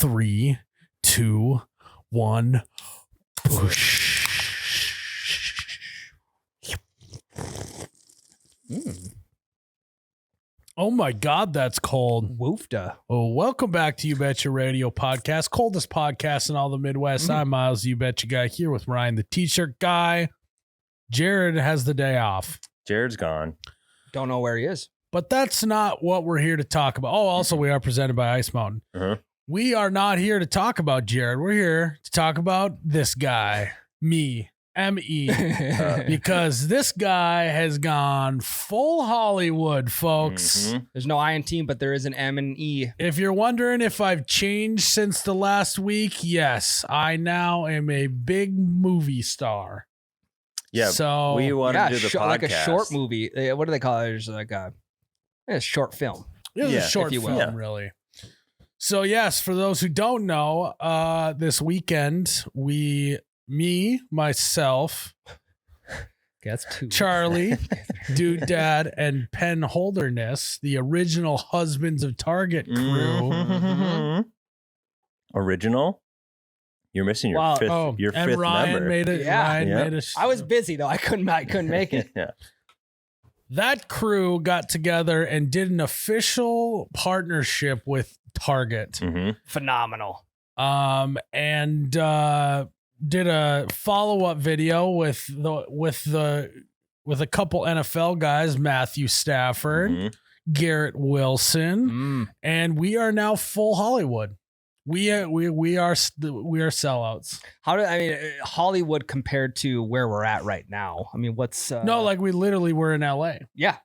3, 2, 1. Push. Oh my God, that's cold. Woofda. Oh, welcome back to You Betcha Radio Podcast, coldest podcast in all the Midwest. I'm Myles, You Betcha guy, here with Ryan, the T-shirt guy. Jared has the day off. Jared's gone. Don't know where he is. But that's not what we're here to talk about. Oh, also, we are presented by Ice Mountain. Uh-huh. We are not here to talk about Jared. We're here to talk about this guy, me, M.E., because this guy has gone full Hollywood, folks. Mm-hmm. There's no I in team, but there is an M and E. If you're wondering if I've changed since the last week, yes, I now am a big movie star. Yeah, so we wanted to do the podcast. Like a short movie. What do they call it? There's like a short film. It was a Yeah, short if you film, will. really. So yes, for those who don't know, this weekend myself, That's two. Charlie, Dudedad, and Penn Holderness, the original Husbands of Target crew. Mhm. Original? You're missing your Wow. fifth. Oh, Your and fifth Ryan member. made it. Yeah. Ryan Yeah. made a. I was busy though. I couldn't make it. Yeah. That crew got together and did an official partnership with Target. Mm-hmm. Phenomenal. And did a follow-up video with a couple NFL guys, Matthew Stafford, Mm-hmm. Garret Wilson, and we are now full Hollywood. We are sellouts. Hollywood compared to where we're at right now? I mean, what's No, like we literally were in LA. yeah.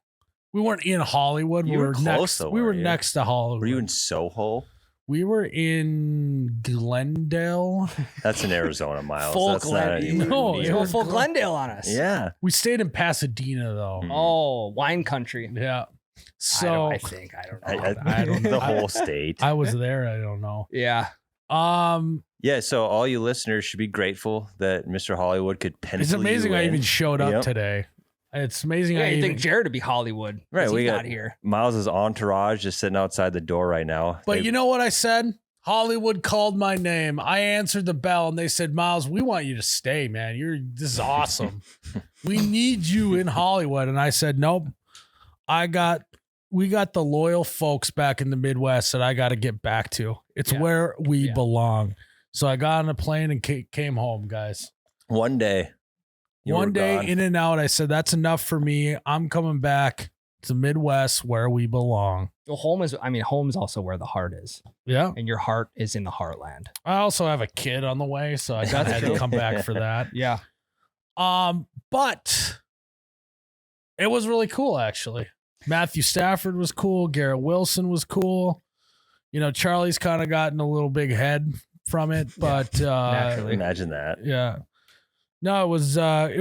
We weren't in Hollywood. You we were close, next. though, We were weren't you? next to Hollywood. Were you in Soho? We were in Glendale. That's in Arizona, Miles. Full That's not Glendale. even No, near. it You was full Glen- Glendale on us. Yeah. We stayed in Pasadena though. Mm. Oh, wine country. Yeah. So I don't know. I don't know. The whole state. I was there. I don't know. Yeah. Yeah, so all you listeners should be grateful that Mr. Hollywood could pencil It's amazing you I in. even showed up Yep. today. It's amazing. Yeah, I you even, think Jared would be Hollywood? Right, 'Cause we he's got not here. Miles's entourage just sitting outside the door right now. but you know what I said? Hollywood called my name. I answered the bell and they said, Miles, we want you to stay, man. This is awesome. We need you in Hollywood. And I said, nope. We got the loyal folks back in the Midwest that I got to get back to. It's Yeah. where we Yeah. belong. So I got on a plane and came home, guys. one day. you One were day gone. in and out, I said, that's enough for me. I'm coming back to the Midwest where we belong. Well, home is also where the heart is, Yeah. and your heart is in the heartland. I also have a kid on the way, so I That's had to true. come back for that. Yeah. But it was really cool, actually. Matthew Stafford was cool. Garret Wilson was cool. You know, Charlie's kind of gotten a little big head from it, but naturally. Imagine that. yeah. No, it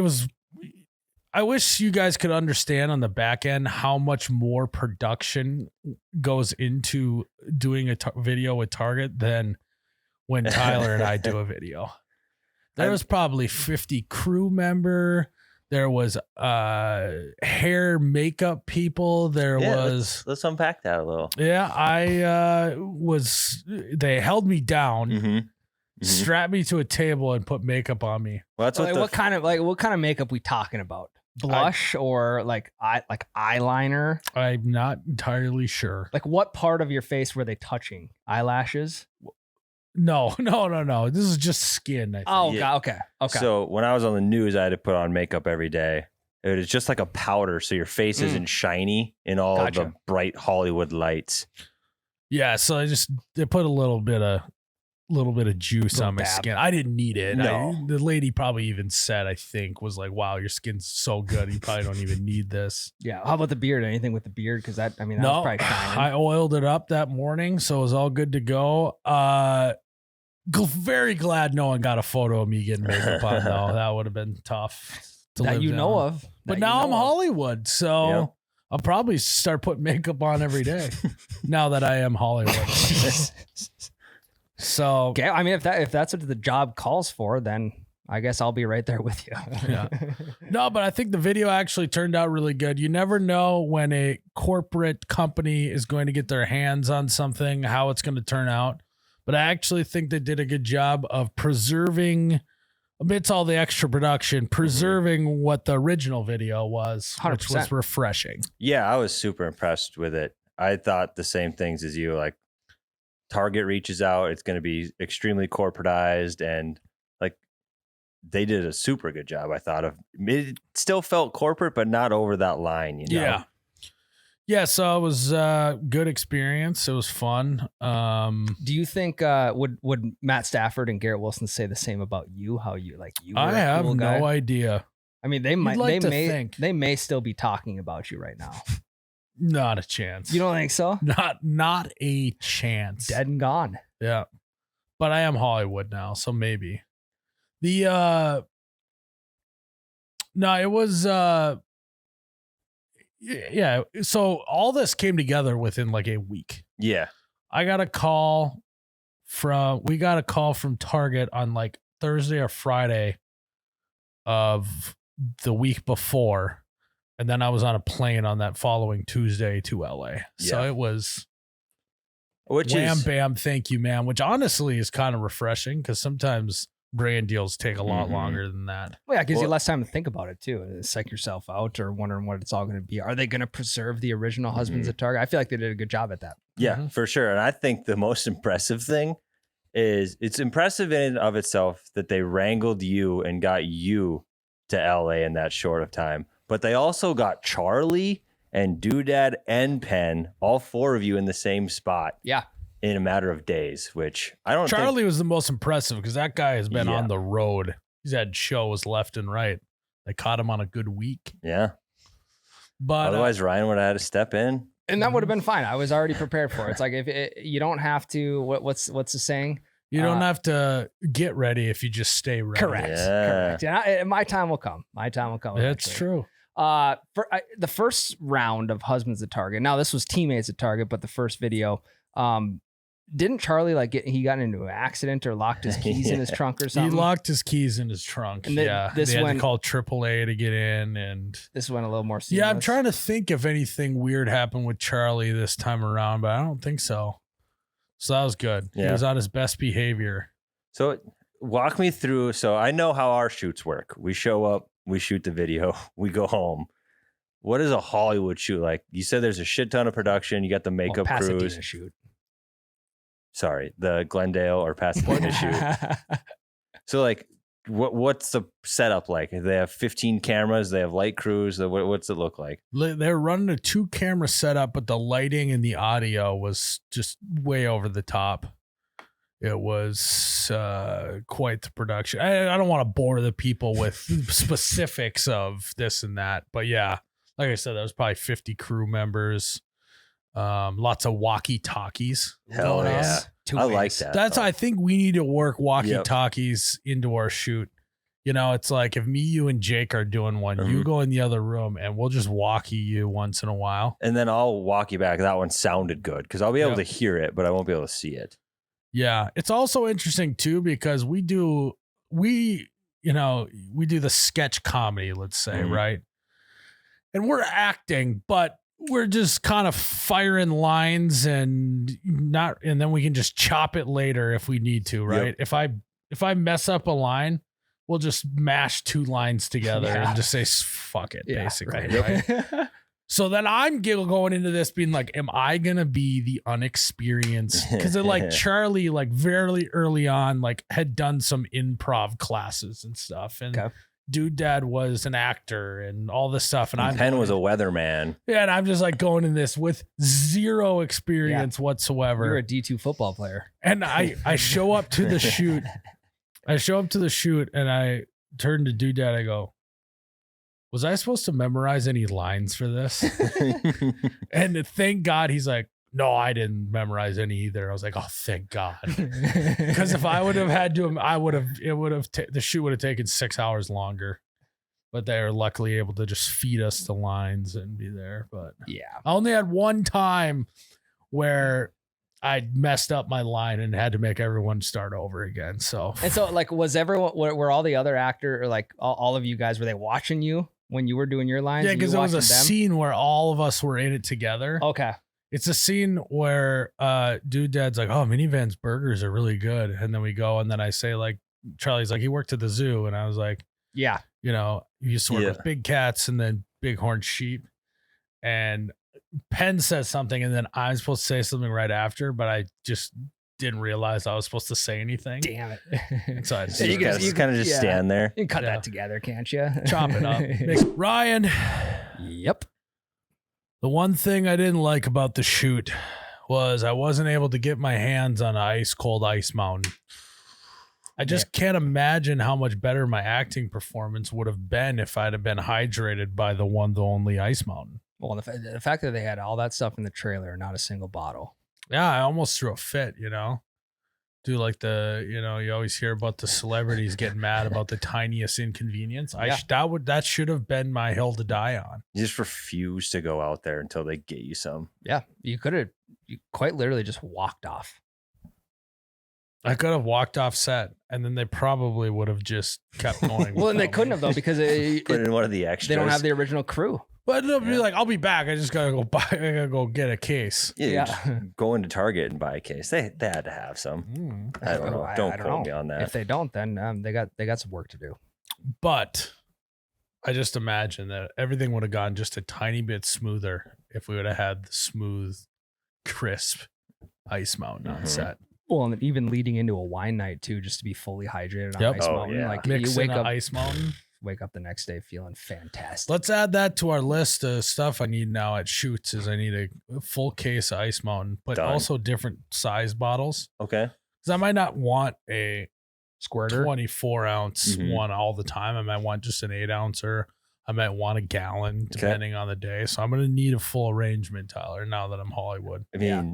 was I wish you guys could understand on the back end how much more production goes into doing a video with Target than when Tyler and I do a video. There was probably 50 crew member. There was hair makeup people. There was Let's unpack that a little. they held me down, Mm-hmm. strapped me to a table and put makeup on me. Well, that's Like, what what kind of makeup we talking about? Blush or like eyeliner? I'm not entirely sure. Like what part of your face were they touching? Eyelashes? No. This is just skin. I think. Oh, Yeah. God, okay. So when I was on the news, I had to put on makeup every day. It was just like a powder, so your face isn't shiny in all of the Gotcha. bright Hollywood lights. Yeah, so they put a little bit of juice Little on my dab. skin. I didn't need it. No. The lady probably even said, I think, was like, "Wow, your skin's so good. You probably don't even need this." Yeah. How about the beard? Anything with the beard? Because that was No, probably shining. I oiled it up that morning, so it was all good to go. Very glad no one got a photo of me getting makeup on, though. That would have been tough to that live you know down. of. But That now you I'm know of. Hollywood, so Yep. I'll probably start putting makeup on every day now that I am Hollywood. So Okay, I mean, if that's what the job calls for, then I guess I'll be right there with you. Yeah. No, but I think the video actually turned out really good. You never know when a corporate company is going to get their hands on something, how it's going to turn out. But I actually think they did a good job of preserving, amidst all the extra production, preserving what the original video was, 100%. which was refreshing. Yeah, I was super impressed with it. I thought the same things as you. Like, Target reaches out, it's going to be extremely corporatized, and like they did a super good job. I thought of it. Still felt corporate, but not over that line. You know? Yeah. So it was a good experience. It was fun. Do you think would Matt Stafford and Garrett Wilson say the same about you? How you you? Were I a have cool guy? no idea. I mean, they might. like to may. think. They may still be talking about you right now. Not a chance. You don't think so? Not a chance. Dead and gone. Yeah. But I am Hollywood now, so maybe. No, it was yeah. So all this came together within like a week. Yeah. We got a call from Target on like Thursday or Friday of the week before. And then I was on a plane on that following Tuesday to LA. So it was bam, thank you, man. Which honestly is kind of refreshing because sometimes brand deals take a lot longer than that. Well, yeah, it gives you less time to think about it too. Psych yourself out or wondering what it's all going to be. Are they going to preserve the original Husbands at Target? I feel like they did a good job at that. Yeah, for sure. And I think the most impressive thing is it's impressive in and of itself that they wrangled you and got you to LA in that short of time. But they also got Charlie and Dudedad and Penn, all four of you in the same spot. Yeah. In a matter of days, which I don't think... Charlie was the most impressive because that guy has been on the road. He's had shows left and right. They caught him on a good week. Yeah. But otherwise, Ryan would have had to step in. And that would have been fine. I was already prepared for it. It's like you don't have to, what's the saying? You don't have to get ready if you just stay ready. Correct. Yeah. Correct. And my time will come. That's true. The first round of Husbands at Target. Now this was Teammates at Target, but the first video, didn't Charlie he got into an accident or locked his keys in his trunk or something? He locked his keys in his trunk. And they had to call AAA to get in, and this went a little more seamless. Yeah, I'm trying to think if anything weird happened with Charlie this time around, but I don't think so. So that was good. Yeah. He was on his best behavior. So walk me through. So I know how our shoots work. We show up, we shoot the video, we go home. What is a Hollywood shoot like? You said there's a shit ton of production. You got the makeup Pasadena crews. shoot. Sorry, the Glendale or Pasadena shoot. So like, what's the setup like? They have 15 cameras. They have light crews. What's it look like? They're running a 2-camera setup, but the lighting and the audio was just way over the top. It was quite the production. I don't want to bore the people with specifics of this and that, but yeah, like I said, there was probably 50 crew members. Lots of walkie-talkies. Hell going on. yeah. I like that. I think we need to work walkie-talkies into our shoot. You know, it's like if me, you, and Jake are doing one, you go in the other room and we'll just walkie you once in a while. And then I'll walk you back. That one sounded good because I'll be able to hear it, but I won't be able to see it. Yeah. It's also interesting too because we do the sketch comedy, let's say, right? And we're acting, but we're just kind of firing lines and then we can just chop it later if we need to, right? Yep. If I mess up a line, we'll just mash 2 lines together and just say fuck it, basically, right? So then I'm going into this being like, am I gonna be the unexperienced? Because like Charlie, like very early on, like had done some improv classes and stuff, and Dudedad was an actor and all this stuff. And Penn was a weatherman. Yeah, and I'm just like going in this with zero experience whatsoever. You're a D2 football player. And I show up to the shoot. And I turn to Dudedad. I go, was I supposed to memorize any lines for this? And thank God he's like, no, I didn't memorize any either. I was like, oh, thank God. Because if I would have had to, the shoot would have taken 6 hours longer. But they were luckily able to just feed us the lines and be there. But yeah, I only had one time where I messed up my line and had to make everyone start over again. So like, was everyone, were all the other actor or like all of you guys, were they watching you when you were doing your lines? Yeah, because there was a scene where all of us were in it together. Okay. It's a scene where Dudedad's like, oh, Minivan's burgers are really good. And then we go, and then I say, like, Charlie's like, he worked at the zoo. And I was like, Yeah. you know, you used to work Yeah. with big cats and then bighorn sheep. And Penn says something, and then I'm supposed to say something right after, but I just didn't realize I was supposed to say anything. Damn it. So I So just you kind of just stand there. You can cut Yeah. that together, can't you? chop it up. Ryan, Yep. the one thing I didn't like about the shoot was I wasn't able to get my hands on an ice cold ice mountain. I just can't imagine how much better my acting performance would have been if I'd have been hydrated by the only ice mountain. Well, the fact that they had all that stuff in the trailer, not a single bottle. Yeah, I almost threw a fit, you know. Do like you always hear about the celebrities getting mad about the tiniest inconvenience. Yeah. That should have been my hill to die on. You just refuse to go out there until they get you some. Yeah. You quite literally just walked off. I could have walked off set, and then they probably would have just kept going. Well, and they couldn't have though, because Put it in one of the extras. they don't have the original crew. But they'll be like, I'll be back. I just gotta go buy. I gotta go get a case. Yeah. Just go into Target and buy a case. They had to have some. I don't know. Don't quote me on that. If they don't, then they got some work to do. But I just imagine that everything would have gone just a tiny bit smoother if we would have had the smooth, crisp ice mountain on set. Well, and even leading into a wine night too, just to be fully hydrated on Yep. Ice Oh, Mountain. yeah. Like Mix you wake in an up, ice mountain. wake up the next day feeling fantastic. Let's add that to our list of stuff I need now at shoots. Is I need a full case of Ice Mountain, but Done. also different size bottles. Okay. Because I might not want a Squirter. 24-ounce Mhm. one all the time. I might want just an 8-ouncer. I might want a gallon, depending on the day. So I'm going to need a full arrangement, Tyler, now that I'm Hollywood. I mean, Yeah.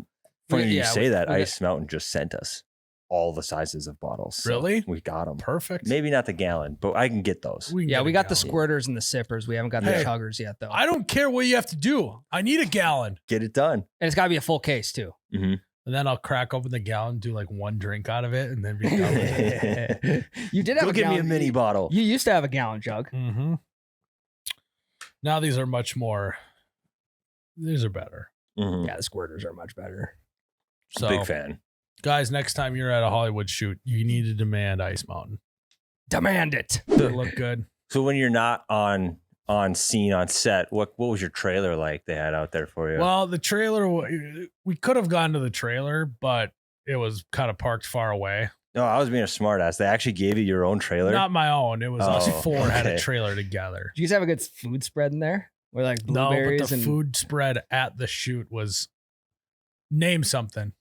funny you Yeah, say that. we got- Ice Mountain just sent us all the sizes of bottles. So Really? we got them. Perfect. Maybe not the gallon, but I can get those. We can Yeah, get we a got the gallon. squirters and the sippers. We haven't got Hey. the chuggers yet though. I don't care what you have to do. I need a gallon. Get it done. And it's got to be a full case too. Mm-hmm. And then I'll crack open the gallon, do like one drink out of it, and then be done with it. You did have Go a give me a gallon. mini bottle. You used to have a gallon jug. Mm-hmm. Now these are much more. These are better. Mhm. Yeah, the squirters are much better. So, Big fan. guys, next time you're at a Hollywood shoot, you need to demand Ice Mountain. Demand it. Does it look good? So when you're not on scene on set, what was your trailer like they had out there for you? Well, the trailer, we could have gone to the trailer, but it was kind of parked far away. No, I was being a smartass. They actually gave you your own trailer. Not my own. It was us Oh, four had a okay. trailer together. Did you guys have a good food spread in there? Where like No, blueberries but the and food spread at the shoot was name something.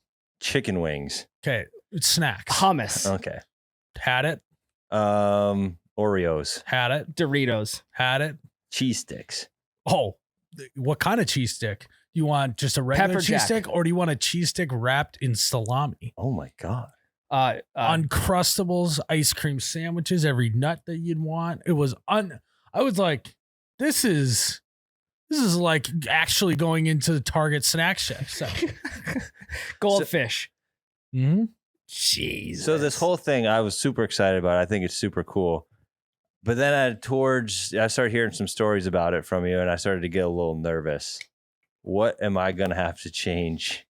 Chicken wings. Okay, it's snacks. hummus, Okay. Had it, Oreos. had it, Doritos. had it. Cheese sticks. Oh, what kind of cheese stick? You want just a regular Pepper cheese jack. stick, or do you want a cheese stick wrapped in salami? Oh my God. Uncrustables, ice cream sandwiches, every nut that you'd want. It was I was like, this is like actually going into the Target snack section. Goldfish. Mm-hmm. Jeez. So this whole thing I was super excited about. I think it's super cool. But then I started hearing some stories about it from you, and I started to get a little nervous. What am I going to have to change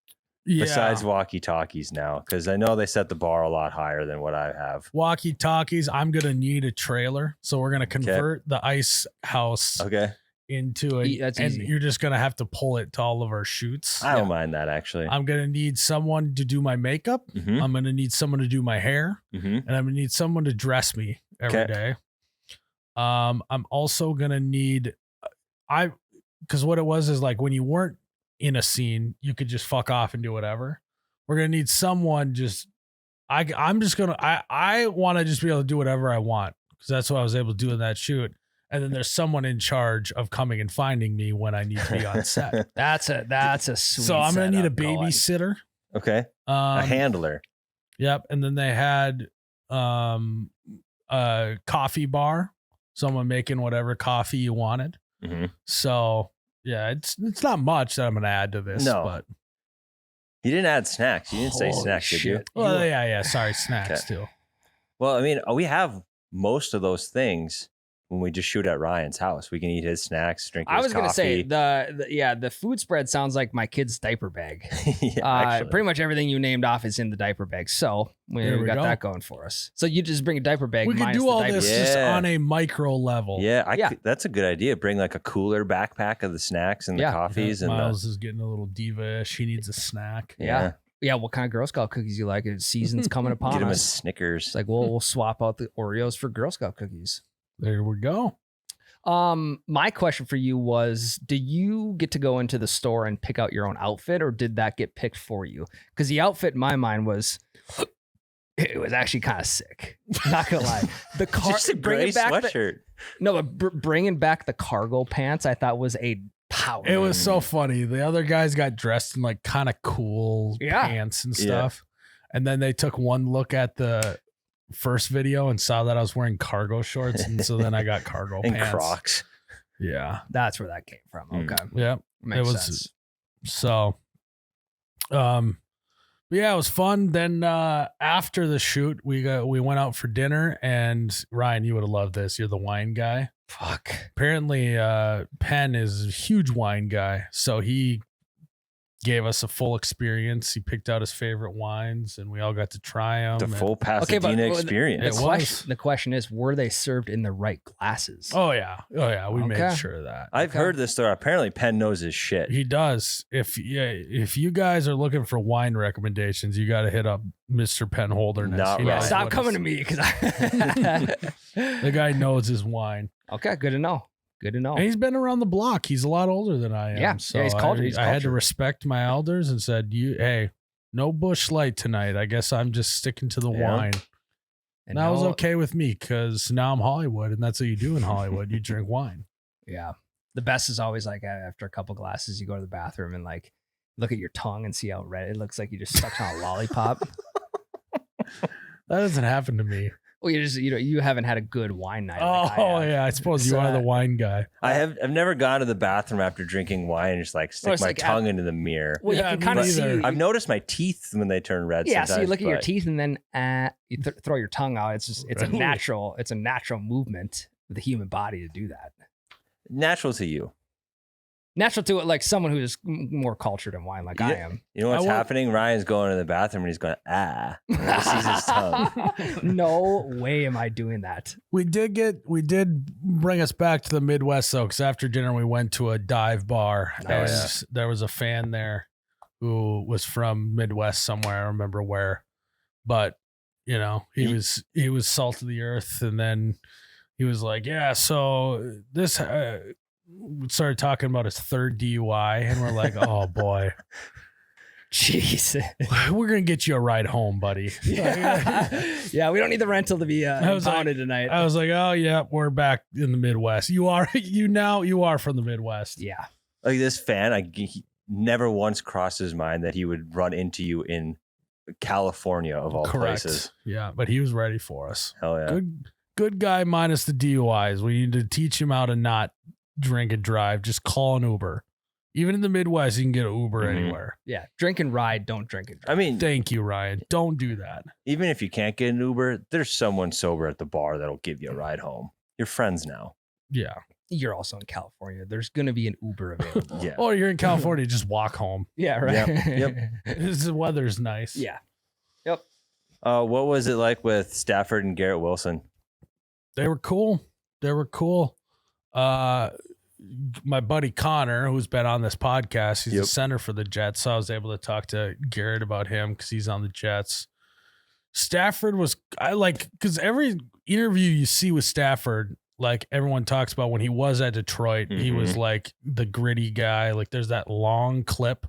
besides walkie-talkies now? Because I know they set the bar a lot higher than what I have. walkie-talkies, I'm gonna need a trailer, so we're gonna convert the ice house Okay. into a. That's and easy. you're just gonna have to pull it to all of our shoots. I don't mind that, actually. I'm gonna need someone to do my makeup. Mm-hmm. I'm gonna need someone to do my hair, Mm-hmm. and I'm gonna need someone to dress me every Okay. day. I'm also gonna need because what it was is like when you weren't in a scene, you could just fuck off and do whatever. We're gonna need someone just. I want to just be able to do whatever I want because that's what I was able to do in that shoot. And then there's someone in charge of coming and finding me when I need to be on set. That's a sweet. So I'm gonna need a setup going. babysitter. Okay. A handler. Yep. And then they had a coffee bar, someone making whatever coffee you wanted. Mm-hmm. So yeah, it's not much that I'm gonna add to this. No. But You didn't add snacks. You didn't say Holy snacks, did you? shit. well, yeah. Sorry, snacks Okay. too. Well, I mean, we have most of those things. when we just shoot at Ryan's house. We can eat his snacks, drink his I was going to say coffee. the food spread sounds like my kid's diaper bag. Actually. Pretty much everything you named off is in the diaper bag. So we got go. that going for us. So you just bring a diaper bag. We could minus do the all diaper this bag. just Yeah. on a micro level. Yeah, that's a good idea. Bring like a cooler backpack of the snacks and the Yeah. coffees. And Miles is getting a little diva-ish. He needs a snack. Yeah. Yeah, what kind of Girl Scout cookies you like? Season's coming upon get him a us. Snickers. It's like we'll swap out the Oreos for Girl Scout cookies. There we go. My question for you was, do you get to go into the store and pick out your own outfit, or did that get picked for you? Because the outfit in my mind was, it was actually kind of sick. Not gonna lie. The Just a gray sweatshirt. bringing back the cargo pants, I thought was a power. It was so funny. The other guys got dressed in like kind of cool Yeah. pants and stuff. And then they took one look at the first video and saw that I was wearing cargo shorts. And so then I got cargo and pants. Crocs. Yeah. That's where that came from. Mm. Okay, Yeah. makes was- sense. So, yeah, it was fun. Then after the shoot, we went out for dinner, and Ryan, you would have loved this. You're the wine guy. Fuck. Apparently, Penn is a huge wine guy, so he gave us a full experience. He picked out his favorite wines, and we all got to try them. The full Pasadena experience. The question is, were they served in the right glasses? Oh yeah, we made Okay. sure of that. I've heard this story. Apparently, Penn knows his shit. He does. If you guys are looking for wine recommendations, you got to hit up Mr. Penn Holderness. Not He right. knows Stop what coming his- to me because The guy knows his wine. Okay, good to know. Good to know. And he's been around the block. He's a lot older than I am. Yeah. So Yeah, he's cultured. He's I had to cultured. respect my elders and said, hey, no Bush Light tonight. I guess I'm just sticking to the Yeah. wine. And that was okay with me because now I'm Hollywood, and that's what you do in Hollywood. You drink wine. Yeah. The best is always like after a couple glasses, you go to the bathroom and like look at your tongue and see how red it looks like you just sucked on a lollipop. That doesn't happen to me. Well, you haven't had a good wine night. like I Oh have. yeah, I suppose you So, are the wine guy. I've never gone to the bathroom after drinking wine and just like stick it's my like tongue into the mirror. Well, Yeah, you can me kind of neither. see. I've noticed my teeth when they turn red. Yeah, so you sometimes, look at your but teeth and then you throw your tongue out. It's just it's a Right. natural movement of the human body to do that. Natural to you. Natural to it, like someone who's more cultured in wine, like I Yeah. am. You know what's I won't- happening? Ryan's going to the bathroom and he's going, and he sees his tongue. No way am I doing that. We did bring us back to the Midwest though, because after dinner we went to a dive bar. Nice. And there was a fan there who was from Midwest somewhere. I don't remember where, but you know, he was salt of the earth, and then he was like, "Yeah, so this." Started talking about his third DUI, and we're like, "Oh boy, Jeez. we're gonna get you a ride home, buddy." Yeah, we don't need the rental to be was like- impounded tonight. I was like, "Oh yeah, we're back in the Midwest. You are from the Midwest." Yeah. Like this fan, he never once crossed his mind that he would run into you in California of all Correct. places. Yeah, but he was ready for us. Hell yeah. Good guy minus the DUIs. We need to teach him how to not drink and drive. Just call an Uber. Even in the Midwest, you can get an Uber Mhm. anywhere. Yeah. Drink and ride, don't drink and drive. I mean, Thank you, Ryan. Don't do that. even if you can't get an Uber, there's someone sober at the bar that'll give you a ride home. You're friends now. Yeah. You're also in California. There's going to be an Uber available. Yeah. Or you're in California, just walk home. Yeah, right. The weather's nice. Yeah. What was it like with Stafford and Garret Wilson? They were cool. My buddy Connor, who's been on this podcast, he's Yep. a center for the Jets. So I was able to talk to Garrett about him because he's on the Jets. Stafford was, because every interview you see with Stafford, like everyone talks about when he was at Detroit, he was like the gritty guy. Like there's that long clip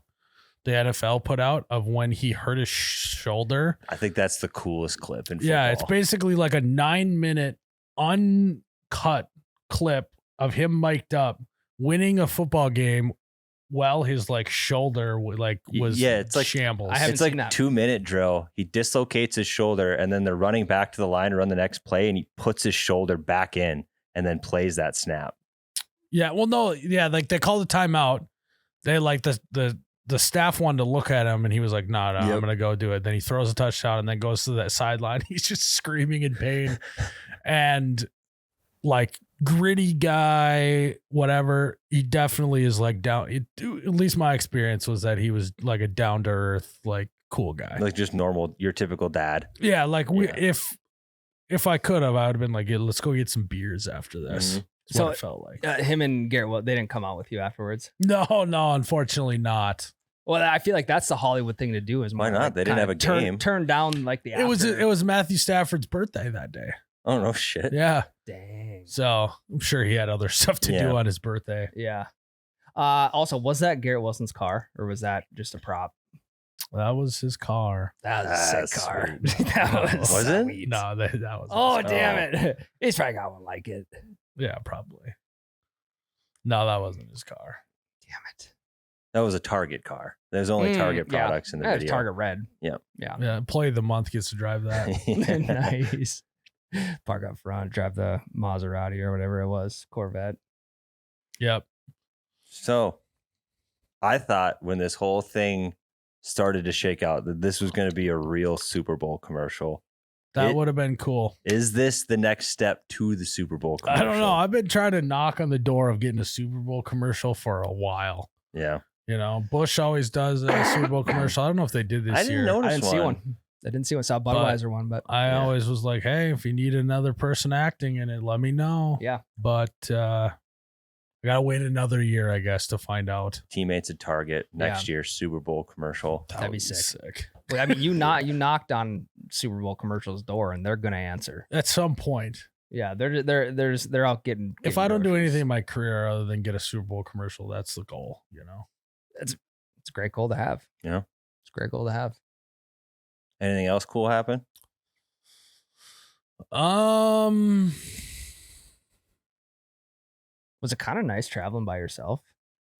the NFL put out of when he hurt his shoulder. I think that's the coolest clip in football. Yeah, it's basically like a 9-minute uncut clip of him mic'd up winning a football game while his like shoulder was it's like shambles. I haven't It's like seen that. 2-minute drill. He dislocates his shoulder, and then they're running back to the line to run the next play, and he puts his shoulder back in and then plays that snap. Yeah, well, no, yeah, like they called a timeout. They like the staff wanted to look at him, and he was like, "No, I'm Yep. gonna go do it." Then he throws a touchdown, and then goes to that sideline. He's just screaming in pain, and like gritty guy, whatever. He definitely is like down. At least my experience was that he was like a down to earth, like cool guy. Like just normal, your typical dad. Yeah, like if I could have, I would have been like, yeah, let's go get some beers after this. Mhm. That's what it felt like. Him and Garret, well, they didn't come out with you afterwards. No, unfortunately not. Well, I feel like that's the Hollywood thing to do. Is Why more not? like They didn't have a game. Turn down like the. It was Matthew Stafford's birthday that day. Oh no shit. Yeah. Dang. So I'm sure he had other stuff to do on his birthday. Yeah. Also, was that Garrett Wilson's car or was that just a prop? That was his car. That was a sick That's car. sweet. That was Was it? sweet. No, that was. Oh, his car. damn it. He's probably got one like it. Yeah, probably. No, that wasn't his car. Damn it. That was a Target car. There's only Target products in the That was video. Target Red. Yeah. Yeah. Yeah, employee of the month gets to drive that. Nice. Park up front, drive the Maserati or whatever it was, Corvette. Yep. So I thought when this whole thing started to shake out that this was going to be a real Super Bowl commercial. That would have been cool. Is this the next step to the Super Bowl commercial? I don't know. I've been trying to knock on the door of getting a Super Bowl commercial for a while. Yeah. You know, Bush always does a Super Bowl commercial. I don't know if they did this I year. didn't notice I didn't see one. I didn't see one. Saw Budweiser one, but I always was like, hey, if you need another person acting in it, let me know. yeah. But I got to wait another year, I guess, to find out. Teammates at Target next year's Super Bowl commercial. That'd be sick. Well, I mean, you knocked on Super Bowl commercials door, and they're gonna answer. At some point. Yeah, they're out getting. If I don't do anything in my career other than get a Super Bowl commercial, that's the goal. You know, it's a great goal to have. Yeah, it's a great goal to have. Anything else cool happen? Was it kind of nice traveling by yourself?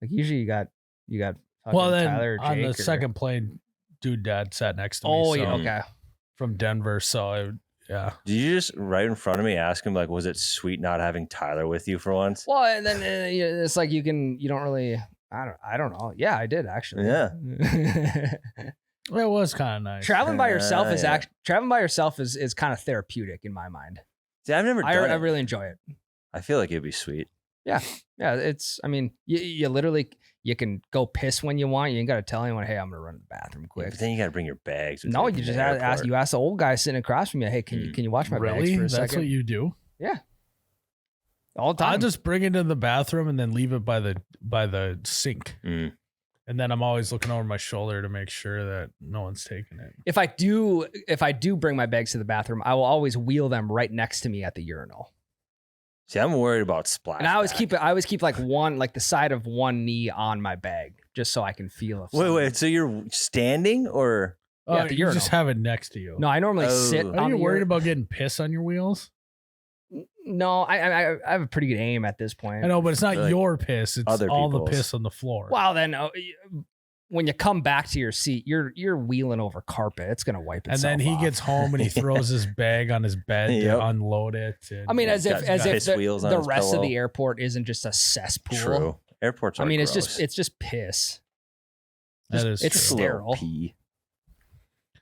Like usually you got. Well, then Tyler or on Jake the second plane, Dudedad sat next to me. Oh so, yeah, okay. From Denver, so yeah. Did you just right in front of me ask him like, was it sweet not having Tyler with you for once? Well, and then it's like you don't really. I don't know. Yeah, I did actually. Yeah. It was kind of nice. Traveling by yourself is yeah. traveling by yourself is kind of therapeutic in my mind. See, I've never done I it. really enjoy it. I feel like it'd be sweet. Yeah, it's. I mean, you literally you can go piss when you want. You ain't got to tell anyone, hey, I'm gonna run to the bathroom quick. But then you got to bring your bags. with No, you you to just the ask. airport. You ask the old guy sitting across from you, hey, can you watch my bags Really? for a That's second? what you do? Yeah. All the time. I just bring it in the bathroom and then leave it by the sink. Mm. And then I'm always looking over my shoulder to make sure that no one's taking it. if I do bring my bags to the bathroom, I will always wheel them right next to me at the urinal. See, I'm worried about splash. And I always keep like the side of one knee on my bag just so I can feel it. Wait. So you're standing or? Oh, at the you urinal. just have it next to you. No, I normally sit. Oh. Are on you the worried urinal. about getting piss on your wheels? No, I have a pretty good aim at this point. I know, but it's not Like your piss. It's other all the people's. piss on the floor. Well, then when you come back to your seat, you're wheeling over carpet. It's gonna wipe And itself then he off. gets home and he throws his bag on his bed Yep. to unload it. And I mean, as He's if got piss the wheels on the his rest of pillow. the airport isn't just a cesspool. True. Airports are I mean, gross. it's just piss. that is it's true. sterile. Pee.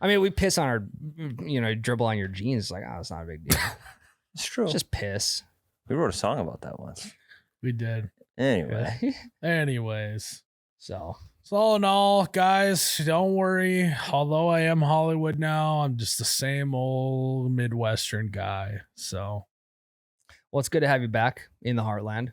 I mean, we piss on our, dribble on your jeans. It's like, oh, it's not a big deal. It's true. It's just piss. We wrote a song about that once. We did. Anyway. Anyways. So So all in all, guys, don't worry. Although I am Hollywood now, I'm just the same old Midwestern guy. So well, it's good to have you back in the heartland.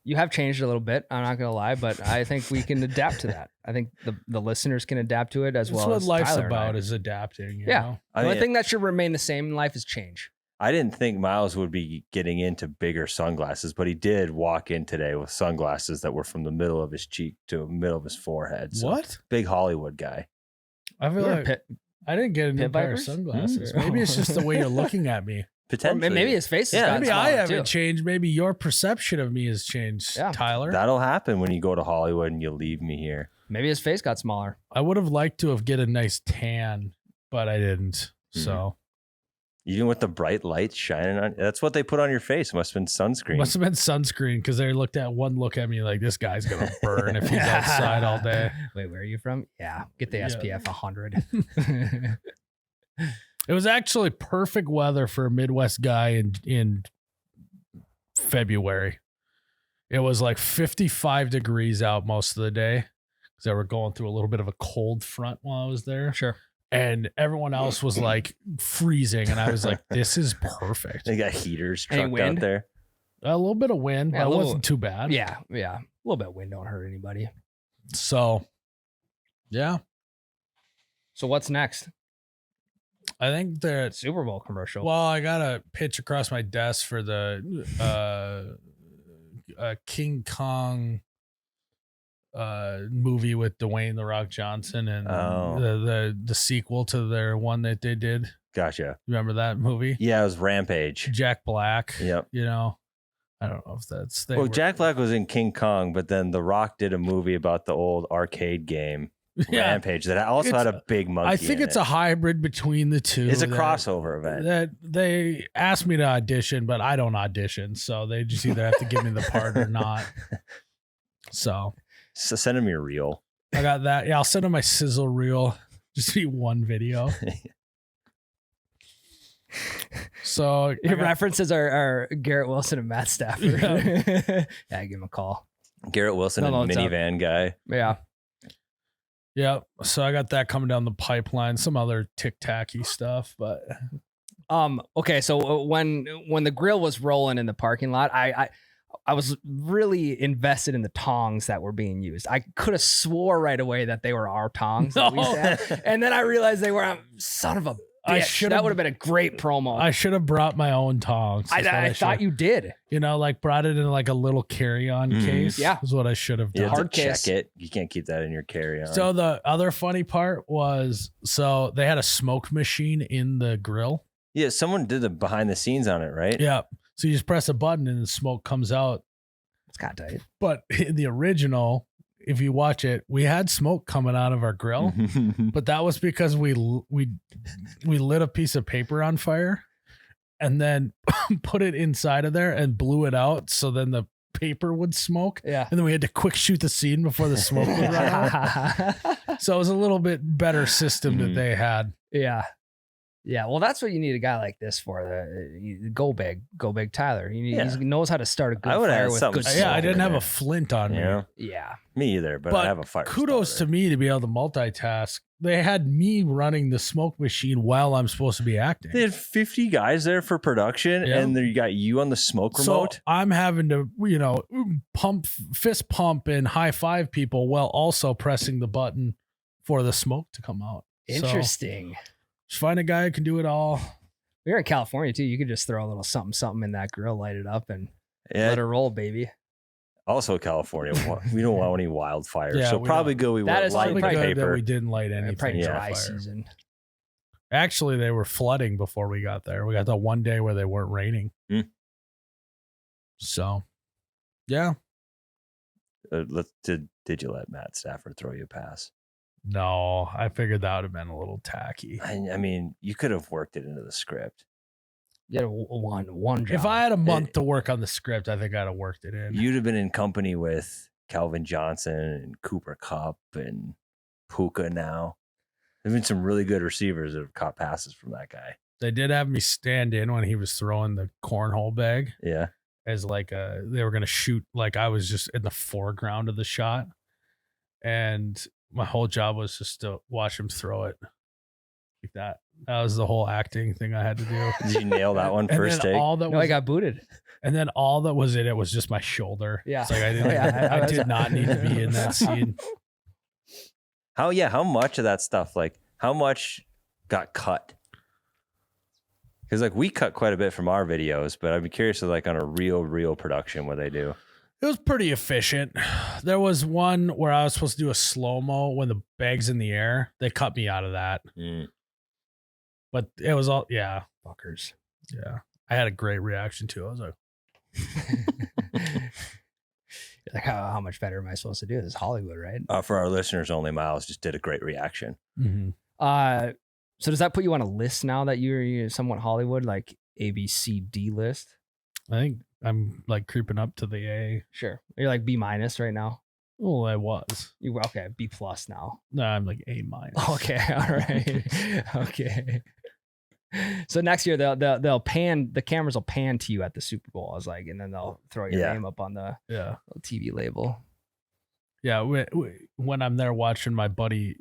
You have changed a little bit. I'm not gonna lie, but I think we can adapt to that. I think the listeners can adapt to it as that's well. what as life's Tyler and about I. is adapting. You Yeah. know? I The only mean, thing that should remain the same in life is change. I didn't think Myles would be getting into bigger sunglasses, but he did walk in today with sunglasses that were from the middle of his cheek to the middle of his forehead. So, What? big Hollywood guy. I feel You're a like pit- I didn't get a new Pit pair of vipers? sunglasses. Mm. Maybe it's just the way you're looking at me. or Potentially. maybe his face has Yeah, gotten Maybe I smaller, haven't too. changed. Maybe your perception of me has changed, Yeah. Tyler. That'll happen when you go to Hollywood and you leave me here. Maybe his face got smaller. I would have liked to have get a nice tan, but I didn't. Mhm. So Even with the bright lights shining on, that's what they put on your face. It must have been sunscreen. must have been sunscreen because they looked at me like this guy's gonna burn if he's outside all day. Wait, where are you from? Yeah, get the Yeah. SPF 100. It was actually perfect weather for a Midwest guy in February. It was like 55 degrees out most of the day because they were going through a little bit of a cold front while I was there. Sure. And everyone else was like freezing. And I was like, this is perfect. They got heaters Any trucked wind? out there. A little bit of wind, Yeah, but a it little- wasn't too bad. Yeah. A little bit of wind don't hurt anybody. So, yeah, So what's next? I think that, Super Bowl commercial. well, I got a pitch across my desk for the King Kong movie with Dwayne "The Rock" Johnson and the sequel to their one that they did. Gotcha. Remember that movie? Yeah, it was Rampage. Jack Black. Yep. You know, I don't know if that's Well, Jack Black was in King Kong, but then The Rock did a movie about the old arcade game Rampage that also had a big monkey. I think it's a hybrid between the two. It's a crossover event. That they asked me to audition, but I don't audition, so they just either have to give me the part or not. So Send him your reel. I got that. Yeah, I'll send them my sizzle reel. Just be one video. So Your references are Garrett Wilson and Matt Stafford. Yeah, give him a call. Garrett Wilson No, and it's up. minivan guy. Yeah. yeah, so I got that coming down the pipeline. Some other tic-tacky stuff, but Okay, so when the grill was rolling in the parking lot, I was really invested in the tongs that were being used. I could have swore right away that they were our tongs. That we used to have. And then I realized they were son of a bitch. That would have been a great promo. I should have brought my own tongs. I thought you did. You know, like brought it in like a little carry-on case. Yeah. Is what I should have You done. have Hard to check case. it. You can't keep that in your carry-on. So the other funny part was, so they had a smoke machine in the grill. yeah, someone did the behind the scenes on it, right? Yeah. So you just press a button and the smoke comes out. It's kind of tight. But in the original, if you watch it, we had smoke coming out of our grill, but that was because we lit a piece of paper on fire and then put it inside of there and blew it out. So then the paper would smoke. Yeah. And then we had to quick shoot the scene before the smoke would run out. So it was a little bit better system that they had. Yeah. Yeah. Well, that's what you need a guy like this for. Go big Tyler. He knows how to start a good I would fire have with something good smoke Yeah, I in didn't have there. a flint on me. Yeah. Yeah. Me either, but I have a fire. Kudos to starter. me to be able to multitask. They had me running the smoke machine while I'm supposed to be acting. They had 50 guys there for production, Yeah. and then you got you on the smoke remote. So I'm having to, fist pump and high five people while also pressing the button for the smoke to come out. So, Interesting. just find a guy who can do it all. We're in California too. You could just throw a little something in that grill, light it up, and Yeah. let it roll, baby. Also, California, we don't want any wildfires, Yeah, so we probably don't. good. We That went is light Probably the probably good that paper. we didn't light anything. Probably Yeah. dry fire. season. Actually, they were flooding before we got there. We got the one day where they weren't raining. Mm. So, yeah. Did you let Matt Stafford throw you a pass? No, I figured that would have been a little tacky. I mean, you could have worked it into the script. You had one job. If I had a month to work on the script, I think I'd have worked it in. You'd have been in company with Calvin Johnson and Cooper Kupp and Puka now. There's been some really good receivers that have caught passes from that guy. They did have me stand in when he was throwing the cornhole bag Yeah. as like they were going to shoot, like I was just in the foreground of the shot. And my whole job was just to watch him throw it like that. That was the whole acting thing I had to do. Did you nail that one And first then take? all that No, was, I got booted. and then all that was in it was just my shoulder. Yeah. It's like I didn't. Yeah, I did not need to be in that scene. How much of that stuff, like how much got cut? Because like we cut quite a bit from our videos, but I'd be curious to like on a real production what they do. It was pretty efficient. There was one where I was supposed to do a slow-mo when the bag's in the air. They cut me out of that. But it was all, yeah. Fuckers. Yeah. I had a great reaction too. I was like, Like how much better am I supposed to do? This is Hollywood, right? For our listeners only, Myles just did a great reaction. So does that put you on a list now that you're somewhat Hollywood, like A, B, C, D list? I think I'm like creeping up to the A. Sure. You're like B- right now. Well, I was. You okay? B+ now. No, I'm like A-. Okay. All right. Okay. So next year they'll pan, the cameras will pan to you at the Super Bowl. I was like, and then they'll throw your name up on the TV label. Yeah, when I'm there watching my buddy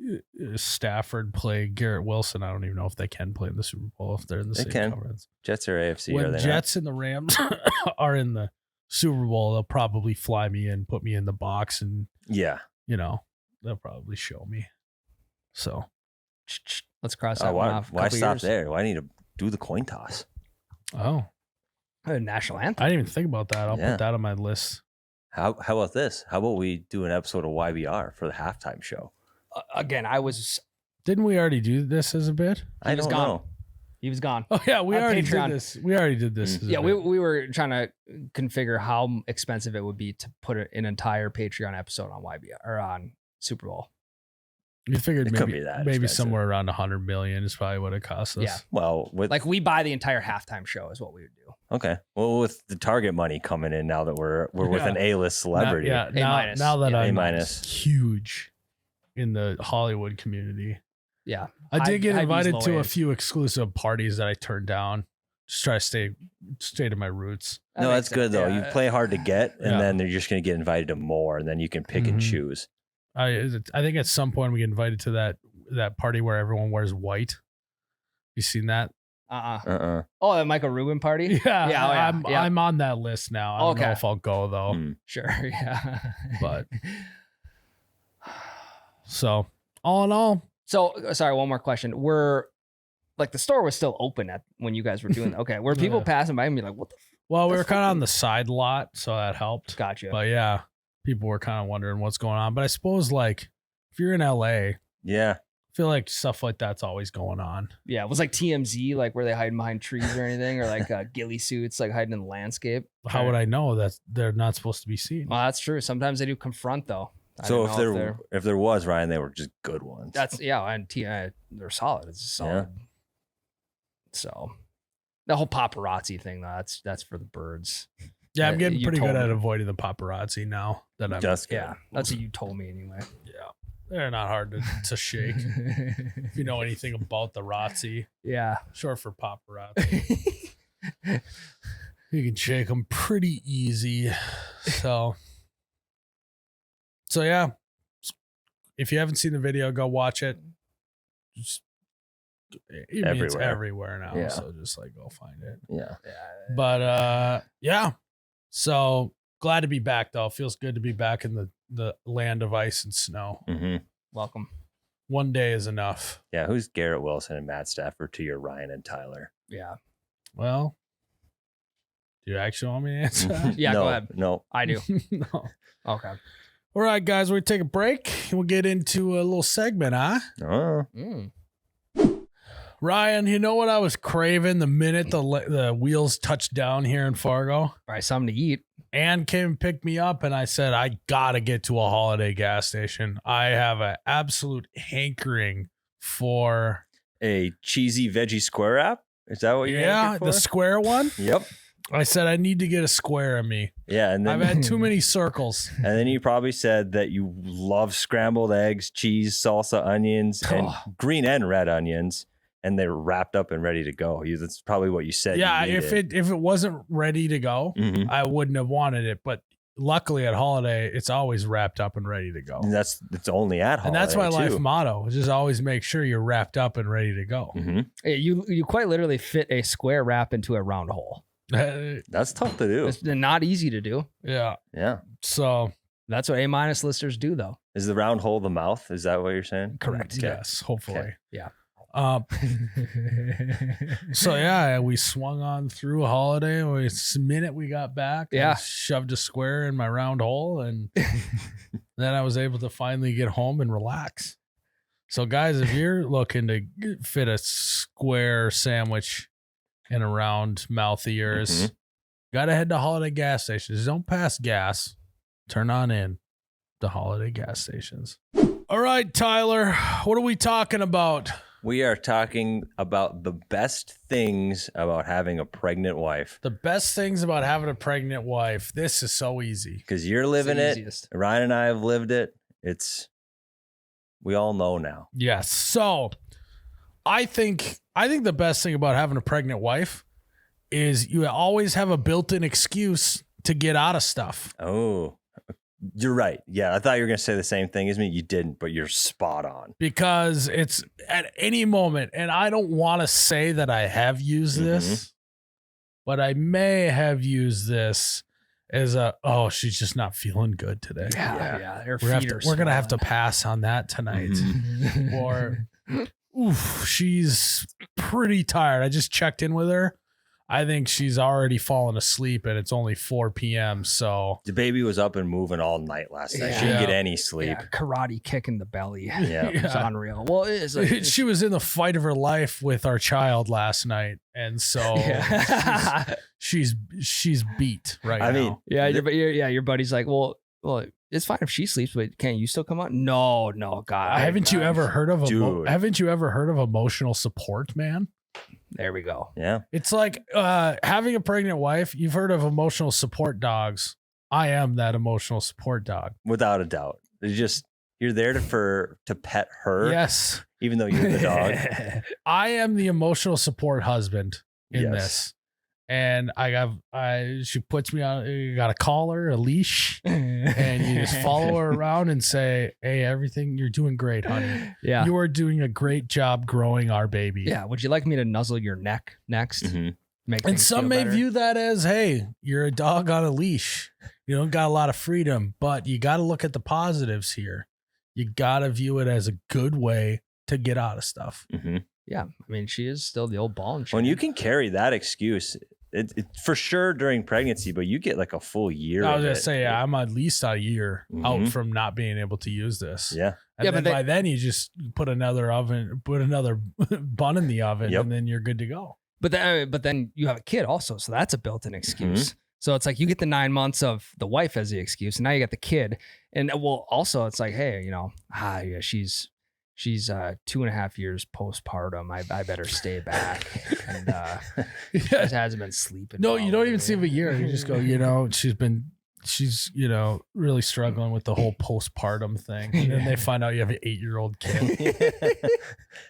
Stafford play Garrett Wilson, I don't even know if they can play in the Super Bowl if they're in the same conference. Jets are AFC. When are they Jets not? and the Rams are in the Super Bowl, they'll probably fly me in, put me in the box, and they'll probably show me. So let's cross that one off. Why stop there? Why need to do the coin toss? Oh, national anthem. I didn't even think about that. I'll put that on my list. How about this? How about we do an episode of YBR for the halftime show? Again, Didn't we already do this as a bit? I don't know. He was gone. Oh yeah, we already did this. We already did this. Yeah, we were trying to configure how expensive it would be to put an entire Patreon episode on YBR or on Super Bowl. You figured maybe expensive. somewhere around 100 million is probably what it cost us. Yeah. Well, we buy the entire halftime show is what we would do. Okay. Well, with the Target money coming in now that we're with an A-list celebrity. Now that I'm A-. huge in the Hollywood community. Yeah. I did get invited to a few exclusive parties that I turned down. Just try to stay to my roots. No, that's good though. Yeah. You play hard to get, and then they're just going to get invited to more, and then you can pick and choose. I think at some point we get invited to that party where everyone wears white. You seen that? Oh, the Michael Rubin party? Yeah. I'm on that list now. I don't know if I'll go though. Sure. Yeah. But so all in all. So sorry, one more question. Were the store was still open when you guys were doing that? Okay. Were people passing by and be like, what the Well, we were kind of on the side lot, so that helped. Gotcha. But yeah, people were kind of wondering what's going on. But I suppose if you're in LA, yeah, I feel like stuff like that's always going on. Yeah, it was like TMZ, were they hiding behind trees or anything, or ghillie suits, hiding in the landscape? How would I know that they're not supposed to be seen? Well, that's true. Sometimes they do confront though. So if there was, Ryan, they were just good ones. That's and they're solid. It's solid. Yeah. So the whole paparazzi thing, though, that's for the birds. Yeah, I'm getting pretty good at avoiding the paparazzi now that I'm just that's what you told me anyway. Yeah. They're not hard to shake. If you know anything about the Razzi. Yeah. Short for paparazzi. You can shake them pretty easy. So yeah. If you haven't seen the video, go watch it. It's everywhere now. Yeah. So just go find it. Yeah. But yeah. So glad to be back though. Feels good to be back in the land of ice and snow. Mm-hmm. Welcome. One day is enough. Yeah. Who's Garrett Wilson and Matt Stafford to your Ryan and Tyler? Yeah. Well, do you actually want me to answer that? Yeah, go ahead. No, I do. No. Okay. All right, guys, we're going to take a break. We'll get into a little segment, huh? Ryan, you know what I was craving the minute the wheels touched down here in Fargo? All right, something to eat. Ann came and picked me up, and I said, I got to get to a Holiday gas station. I have an absolute hankering for a cheesy veggie square wrap. Is that what you're Yeah, the square one? Yep. I said, I need to get a square of me. Yeah. And then I've had too many circles. And then you probably said that you love scrambled eggs, cheese, salsa, onions, and green and red onions. And they're wrapped up and ready to go. That's probably what you said. Yeah, if it wasn't ready to go, I wouldn't have wanted it. But luckily at Holiday, it's always wrapped up and ready to go. And it's only at Holiday. And that's my life motto: just always make sure you're wrapped up and ready to go. Mm-hmm. You quite literally fit a square wrap into a round hole. That's tough to do. It's not easy to do. Yeah. So that's what A- listeners do, though. Is the round hole the mouth? Is that what you're saying? Correct. Okay. Yes. Hopefully. Okay. Yeah. So yeah, we swung on through Holiday. The minute we got back, I shoved a square in my round hole, and then I was able to finally get home and relax. So guys, if you're looking to fit a square sandwich in a round mouth of yours, gotta head to Holiday gas stations. Don't pass gas. Turn on in the Holiday gas stations. All right, Tyler, what are we talking about? We are talking about the best things about having a pregnant wife. The best things about having a pregnant wife. This is so easy. Because you're living it. Ryan and I have lived it. We all know now. Yes. So I think I think the best thing about having a pregnant wife is you always have a built-in excuse to get out of stuff. Oh, you're right. Yeah, I thought you were going to say the same thing as me. You didn't, but you're spot on. Because it's at any moment, and I don't want to say that I have used this, but I may have used this as she's just not feeling good today. Yeah. Her We're feet are going to have to swollen. pass on that tonight. Or, oof, she's pretty tired. I just checked in with her. I think she's already fallen asleep and it's only 4 p.m. So the baby was up and moving all night last night. Yeah. She didn't get any sleep. Yeah, karate kick in the belly. Yeah. It's unreal. Well, it's like, she was in the fight of her life with our child last night. And so she's beat right now. I mean, your buddy's like, well, it's fine if she sleeps, but can't you still come out? No, God. Haven't you ever heard of Dude. haven't you ever heard of emotional support, man? There we go. Yeah. It's like having a pregnant wife. You've heard of emotional support dogs. I am that emotional support dog. Without a doubt. You're there to pet her. Yes. Even though you're the dog. I am the emotional support husband in Yes. this. And she puts me on, you got a collar, a leash, and you just follow her around and say, hey, everything, you're doing great, honey. Yeah. You are doing a great job growing our baby. Yeah. Would you like me to nuzzle your neck next? Mhm. Make And things some feel may better? view that as, hey, you're a dog on a leash. You don't got a lot of freedom, but you got to look at the positives here. You got to view it as a good way to get out of stuff. Mhm. Yeah. I mean, she is still the old ball and chain. When you can carry that excuse, it for sure during pregnancy, but you get like a full year. I was of going to it. say, I'm at least a year out Mhm. from not being able to use this. Yeah. And Yeah, then but by then you just put another bun in the oven, Yep. and then you're good to go. But then you have a kid also, so that's a built-in excuse. So it's like you get the 9 months of the wife as the excuse, and now you got the kid. And well, also it's like, hey, she's 2.5 years postpartum. I better stay back. And she hasn't been sleeping. No, well you don't even lately. see a year. You just go, she's really struggling with the whole postpartum thing. And then they find out you have an 8-year-old kid.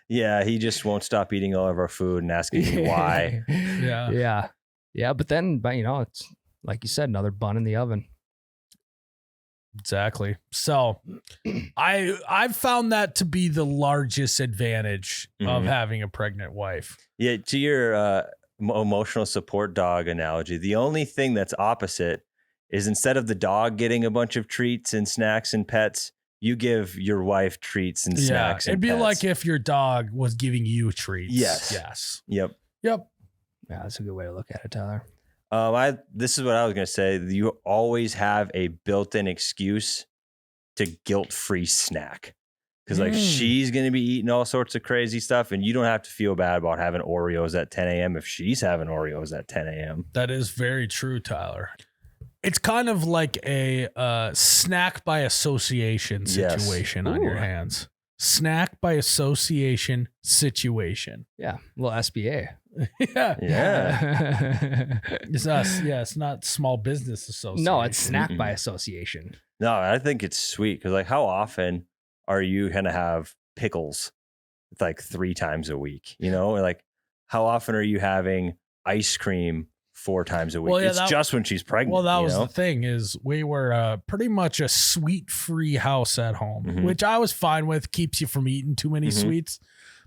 Yeah, he just won't stop eating all of our food and asking me why. Yeah. Yeah. But it's like you said, another bun in the oven. Exactly. So I've found that to be the largest advantage of Mhm. having a pregnant wife. Yeah, to your emotional support dog analogy, the only thing that's opposite is instead of the dog getting a bunch of treats and snacks and pets, you give your wife treats and snacks. It'd and be pets. like if your dog was giving you treats. Yes. Yes. Yep. Yep. Yeah, that's a good way to look at it, Tyler. This is what I was going to say. You always have a built-in excuse to guilt-free snack. Because like she's going to be eating all sorts of crazy stuff, and you don't have to feel bad about having Oreos at 10 a.m. if she's having Oreos at 10 a.m. That is very true, Tyler. It's kind of like a snack by association Yes. situation on your Ooh. hands. Snack by association situation. Yeah, a little SBA. Yeah. Yeah. It's us. Yeah, it's not small business association. No, it's snack Mm-mm. by association. No, I think it's sweet because like how often are you going to have pickles like 3 times a week? Or like how often are you having ice cream 4 times a week? Well, yeah, it's that- just when she's pregnant. Well, that you was know? the thing is we were pretty much a sweet-free house at home, Mhm. which I was fine with. Keeps you from eating too many Mhm. sweets.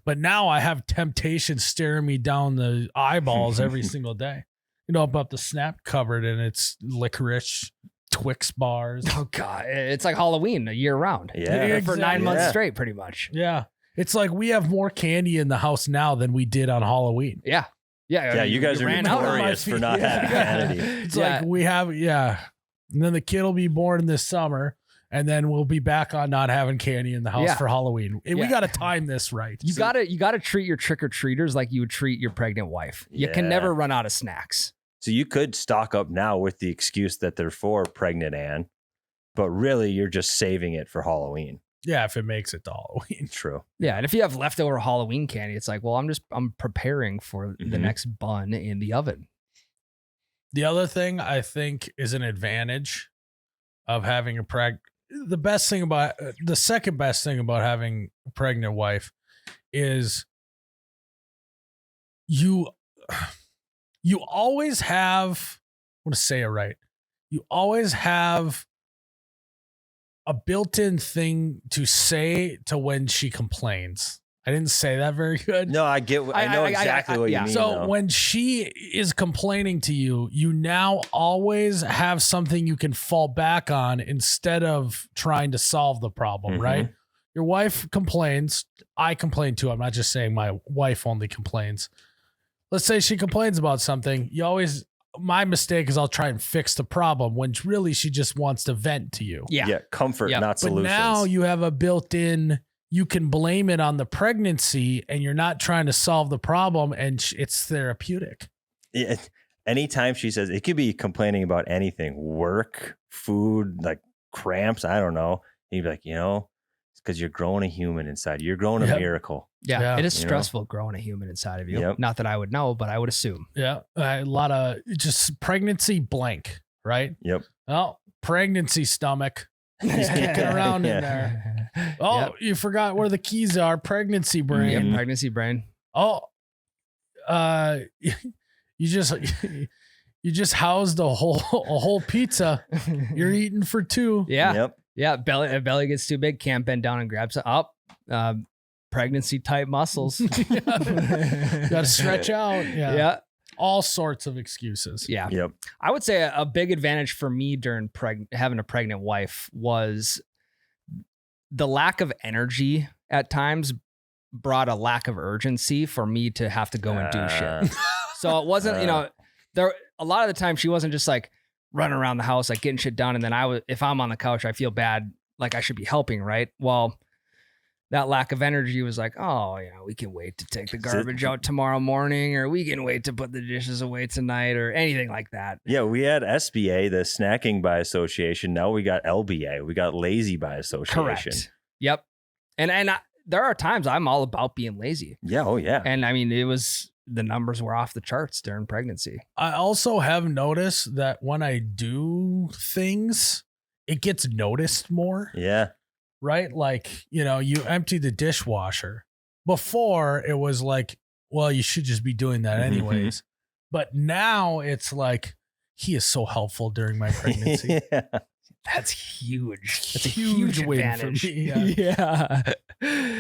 But now I have temptation staring me down the eyeballs every single day. About the snap cupboard, and it's licorice, Twix bars. Oh God, it's like Halloween a year round. Yeah. For 9 months Yeah. straight, pretty much. Yeah. It's like we have more candy in the house now than we did on Halloween. Yeah, Yeah, you guys are ran out. notorious for not having candy. It's Yeah. like we have, And then the kid will be born this summer, and then we'll be back on not having candy in the house Yeah. for Halloween. We Yeah. got to time this right. You gotta treat your trick or treaters like you would treat your pregnant wife. You can Yeah. never run out of snacks. So you could stock up now with the excuse that they're for pregnant Anne, but really you're just saving it for Halloween. Yeah, if it makes it to Halloween. True. Yeah, and if you have leftover Halloween candy, it's like, well, I'm preparing for the Mhm. next bun in the oven. The other thing I think is an advantage of having the second best thing about having a pregnant wife is you always have, I want to say it right. You always have a built-in thing to say to when she complains. I didn't say that very good. No, I get. I know exactly what you mean. So though. when she is complaining to you, you now always have something you can fall back on instead of trying to solve the problem, right? Your wife complains. I complain too. I'm not just saying my wife only complains. Let's say she complains about something. My mistake is I'll try and fix the problem when really she just wants to vent to you. Yeah, comfort, not solutions. But now you have a built-in, you can blame it on the pregnancy and you're not trying to solve the problem, and it's therapeutic. Anytime she says, it could be complaining about anything, work, food, like cramps, I don't know. And you'd be like, it's because you're growing a human inside. You're growing a miracle. Yeah, it is stressful growing a human inside of you. Yep. Not that I would know, but I would assume. Yeah, a lot of just pregnancy blank, right? Yep. Oh, pregnancy stomach. He's kicking around in there. Oh, you forgot where the keys are. Pregnancy brain. Yep, pregnancy brain. Oh, you just housed a whole pizza. You're eating for two. Yeah. Yep. Yeah. Belly gets too big. Can't bend down and grab it up. Pregnancy type muscles. Got to stretch out. Yeah. All sorts of excuses. Yeah. Yep. I would say a big advantage for me during having a pregnant wife was the lack of energy at times brought a lack of urgency for me to have to go and do shit. So it wasn't, there a lot of the time she wasn't just like running around the house, like getting shit done. And then if I'm on the couch, I feel bad, like I should be helping. Right. Well, that lack of energy was like, oh, we can wait to take the garbage out tomorrow morning, or we can wait to put the dishes away tonight, or anything like that. Yeah, we had SBA, the snacking by association. Now we got LBA. We got lazy by association. Correct. Yep. And there are times I'm all about being lazy. Yeah. Oh, yeah. And I mean, the numbers were off the charts during pregnancy. I also have noticed that when I do things, it gets noticed more. Yeah. Right? Like, you empty the dishwasher. Before it was like, well, you should just be doing that anyways. But now it's like, he is so helpful during my pregnancy. Yeah. That's huge. That's a huge win advantage. for me. Yeah.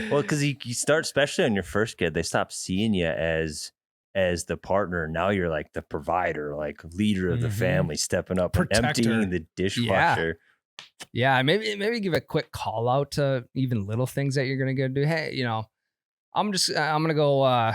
Well, because you start, especially on your first kid, they stop seeing you as the partner. Now you're like the provider, like leader of the family, stepping up and emptying the dishwasher. Yeah, maybe give a quick call out to even little things that you're gonna go do. Hey, I'm gonna go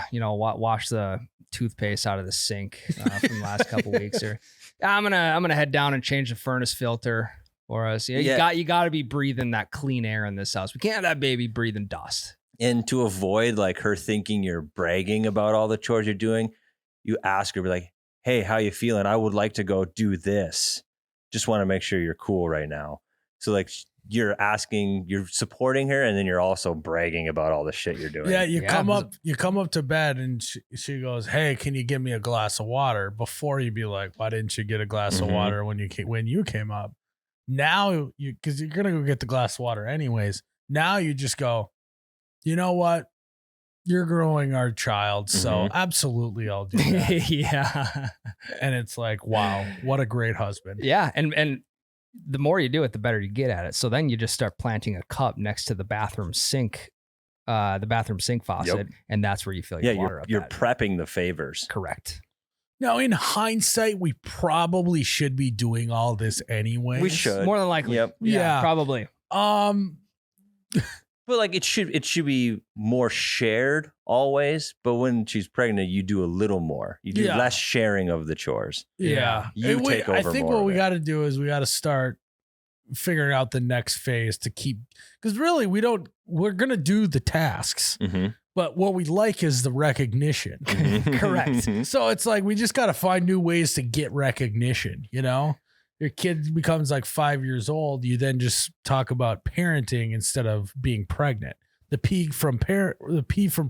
wash the toothpaste out of the sink from the last couple weeks, or I'm gonna head down and change the furnace filter for us. You got to be breathing that clean air in this house. We can't have that baby breathing dust. And to avoid like her thinking you're bragging about all the chores you're doing, you ask her, be like, hey, how you feeling? I would like to go do this. Just want to make sure you're cool right now. So like you're supporting her, and then you're also bragging about all the shit you're doing. Yeah, you come up to bed and she goes, hey, can you give me a glass of water? Before you'd be like, why didn't you get a glass of water when you came up? Now because you're gonna go get the glass of water anyways. Now you just go, you know what? You're growing our child, so absolutely I'll do that. Yeah. And it's like, wow, what a great husband. Yeah, and the more you do it, the better you get at it. So then you just start planting a cup next to the bathroom sink faucet, and that's where you fill your water up. You're prepping the favors. Correct. Now, in hindsight, we probably should be doing all this anyway. We should. More than likely. Yep. Yeah, probably. But like it should be more shared always. But when she's pregnant, you do a little more. You do less sharing of the chores. Yeah. You take over. I think more what we of it. got to do is we got to start figuring out the next phase to keep, because really we're going to do the tasks, but what we like is the recognition. Correct. So it's like, we just got to find new ways to get recognition. Your kid becomes like 5 years old. You then just talk about parenting instead of being pregnant. The P from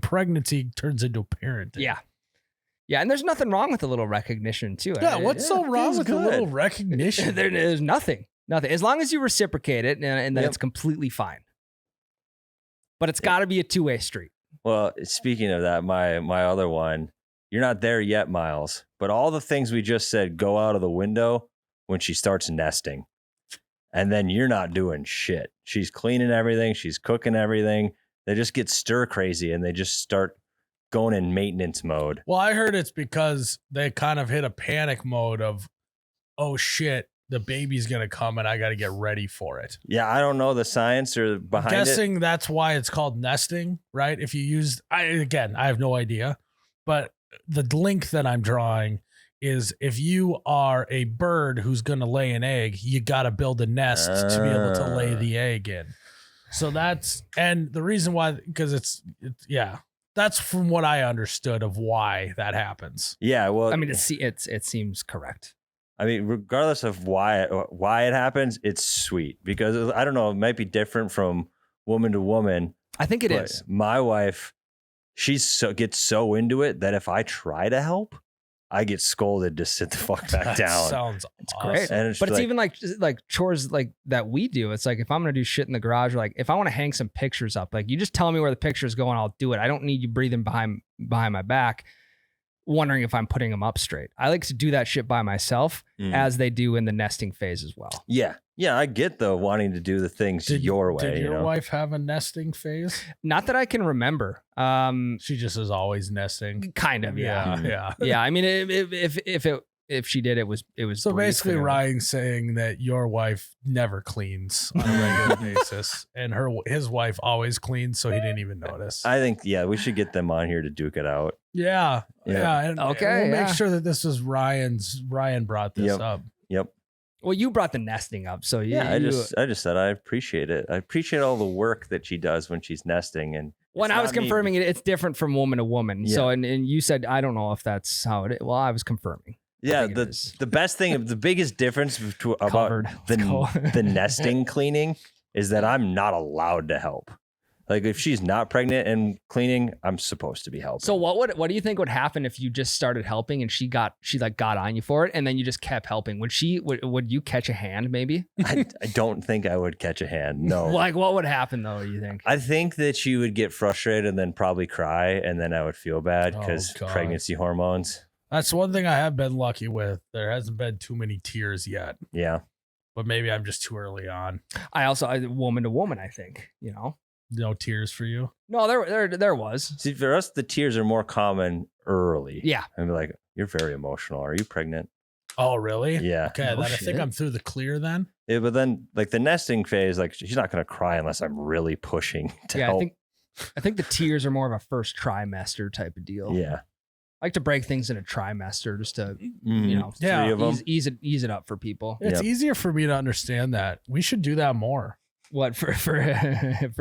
pregnancy turns into parenting. Yeah. Yeah. And there's nothing wrong with a little recognition too. Yeah. What's so wrong with a little recognition? There's nothing. As long as you reciprocate it, and then it's completely fine. But it's got to be a two-way street. Well, speaking of that, my other one, you're not there yet, Myles. But all the things we just said go out of the window when she starts nesting. And then you're not doing shit. She's cleaning everything. She's cooking everything. They just get stir crazy and they just start going in maintenance mode. Well, I heard it's because they kind of hit a panic mode of, oh shit, the baby's going to come and I got to get ready for it. Yeah, I don't know the science or behind it. I'm guessing that's why it's called nesting, right? If you use, I have no idea, but the link that I'm drawing is if you are a bird who's going to lay an egg, you got to build a nest to be able to lay the egg in. So and the reason why, because that's from what I understood of why that happens. Yeah, well, I mean, it seems correct. I mean, regardless of why it happens, it's sweet because I don't know, it might be different from woman to woman. I think it is. My wife, gets so into it that if I try to help, I get scolded to sit the fuck back down. Sounds awesome. Great. And it's But it's even like chores like that we do. It's like if I'm gonna do shit in the garage, or like if I want to hang some pictures up, like you just tell me where the picture's going, I'll do it. I don't need you breathing behind my back, wondering if I'm putting them up straight. I like to do that shit by myself, as they do in the nesting phase as well. Yeah, I get the wanting to do the things your way. Did your wife have a nesting phase? Not that I can remember. She just is always nesting. Kind of, yeah. Yeah. Yeah, I mean, if she did, it was So brief, basically, you know. Ryan's saying that your wife never cleans on a regular basis, and his wife always cleans, so he didn't even notice. I think, we should get them on here to duke it out. Yeah. And Okay, we'll make sure that this was Ryan brought this up. Yep. Well, you brought the nesting up, so I just said I appreciate it. I appreciate all the work that she does when she's nesting. And when I was confirming it's different from woman to woman. Yeah. So and you said I don't know if that's how it is. Well, I was confirming. Yeah, the best thing, the biggest difference about the nesting cleaning is that I'm not allowed to help. Like if she's not pregnant and cleaning, I'm supposed to be helping. So what do you think would happen if you just started helping and she got on you for it and then you just kept helping? Would you catch a hand maybe? I don't think I would catch a hand. No. Like what would happen though, you think? I think that she would get frustrated and then probably cry and then I would feel bad because pregnancy hormones. That's one thing I have been lucky with. There hasn't been too many tears yet. Yeah. But maybe I'm just too early on. I woman to woman, I think, you know. No tears for you? No, there was. See, for us, the tears are more common early. Yeah. And be like, you're very emotional. Are you pregnant? Oh, really? Yeah. Okay, then I think I'm through the clear then. Yeah, but then, like the nesting phase, like she's not going to cry unless I'm really pushing to help. I think the tears are more of a first trimester type of deal. Yeah. I like to break things in a trimester just to, Yeah. 3 of them. ease it up for people. It's easier for me to understand that. We should do that more. What for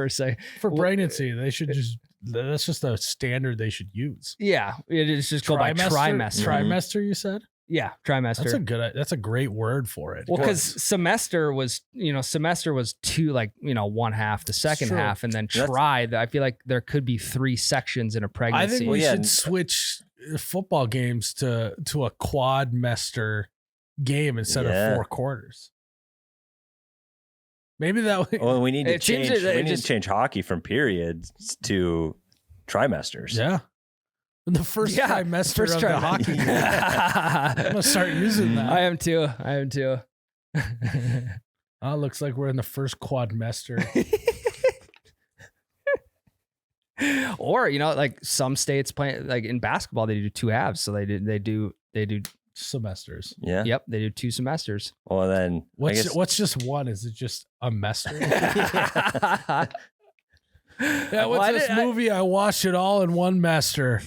say for pregnancy? They should that's just a standard they should use. Yeah, it is just go by trimester. Trimester, you said? Yeah, trimester. That's a great word for it. Well, because semester was 2, like 1/2 the second half, and then I feel like there could be 3 sections in a pregnancy. I think we should switch football games to a quadmester game instead of 4 quarters. Maybe that would. Well, we need to change hockey from periods to trimesters. Yeah. The first trimester of the hockey game. I'm going to start using that. I am too. Oh, looks like we're in the first quadmester. Or, like some states play, like in basketball, they do 2 halves. So they do semesters. Yeah. Yep. They do 2 semesters. Well, then what's just one? Is it just a mester? Yeah, what's this movie? I watched it all in one mester.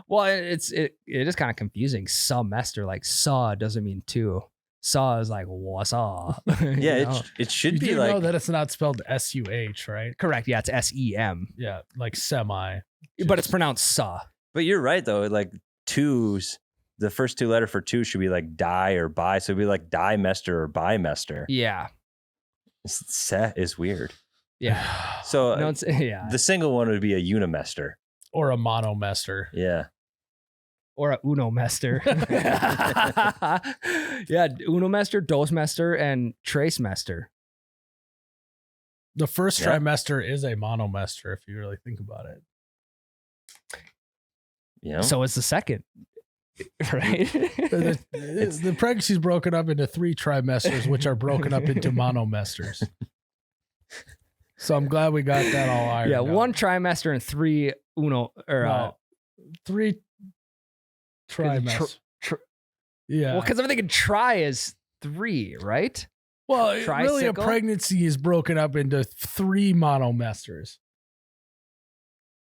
Well, it is kind of confusing. Semester, like saw doesn't mean 2. Saw is like wasaw. Yeah, it should be like. You know that it's not spelled SUH, right? Correct. Yeah, it's SEM. Yeah, like semi. But it's pronounced saw. But you're right though. Like 2s, the first 2 letter for 2 should be like die or bi. So it'd be like dimester or bimester. Yeah. Set is weird. Yeah. So the single one would be a unimester or a monomester. Yeah. Or a unomester. Yeah, unomester, dosmester, and tracemester. The first trimester is a monomester if you really think about it. Yeah. So it's the second, right? The pregnancy's broken up into 3 trimesters, which are broken up into monomesters. So I'm glad we got that all ironed out. 1 trimester and 3 No, 3 trimesters. Yeah. Well, because I'm thinking tri is 3, right? Well, really, a Tricycle? pregnancy is broken up into 3 monomesters.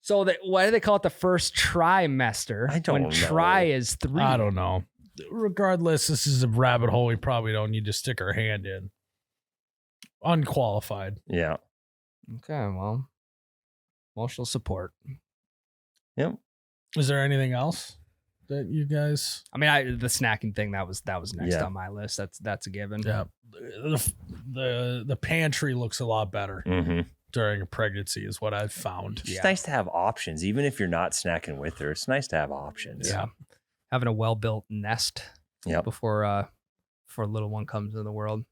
So why do they call it the first trimester? I don't when know. tri is 3. I don't know. Regardless, this is a rabbit hole we probably don't need to stick our hand in. Unqualified. Yeah. Okay, well, emotional support. Yep. Is there anything else that you guys? I mean, the snacking thing that was next Yeah. on my list. That's a given. Yeah. The pantry looks a lot better Mm-hmm. during a pregnancy, is what I've found. It's nice to have options, even if you're not snacking with her. It's nice to have options. Yeah. Having a well-built nest Yep. before little one comes into the world.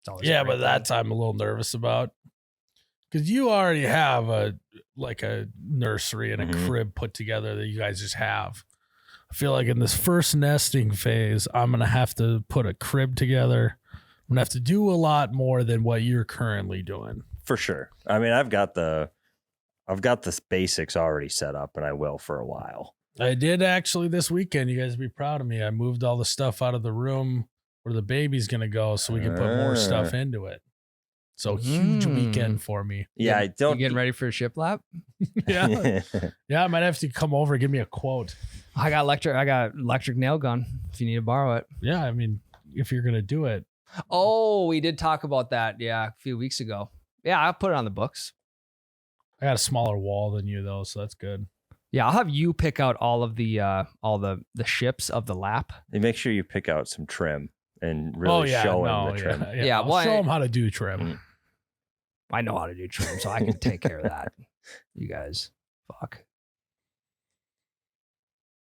It's always a Yeah, great but thing. that's I'm a little nervous about. Because you already have a nursery and a Mhm. crib put together that you guys just have. I feel like in this first nesting phase, I'm gonna have to put a crib together. I'm gonna have to do a lot more than what you're currently doing. For sure. I mean, I've got the basics already set up, and I will for a while. I did actually this weekend. You guys be proud of me. I moved all the stuff out of the room where the baby's gonna go, so we can put more stuff into it. So huge weekend for me. Yeah, I You don't. getting ready for a shiplap? Yeah, yeah. I might have to come over and give me a quote. I got electric nail gun if you need to borrow it. Yeah, I mean, if you're gonna do it, Oh, we did talk about that. Yeah, a few weeks ago. Yeah, I'll put it on the books. I got a smaller wall than you though, so that's good. Yeah, I'll have you pick out all the ships of the lap. You make sure you pick out some trim and really show him the trim. Yeah, I'll well, show them how to do trim. I know how to do trim, so I can take care of that. You guys, fuck.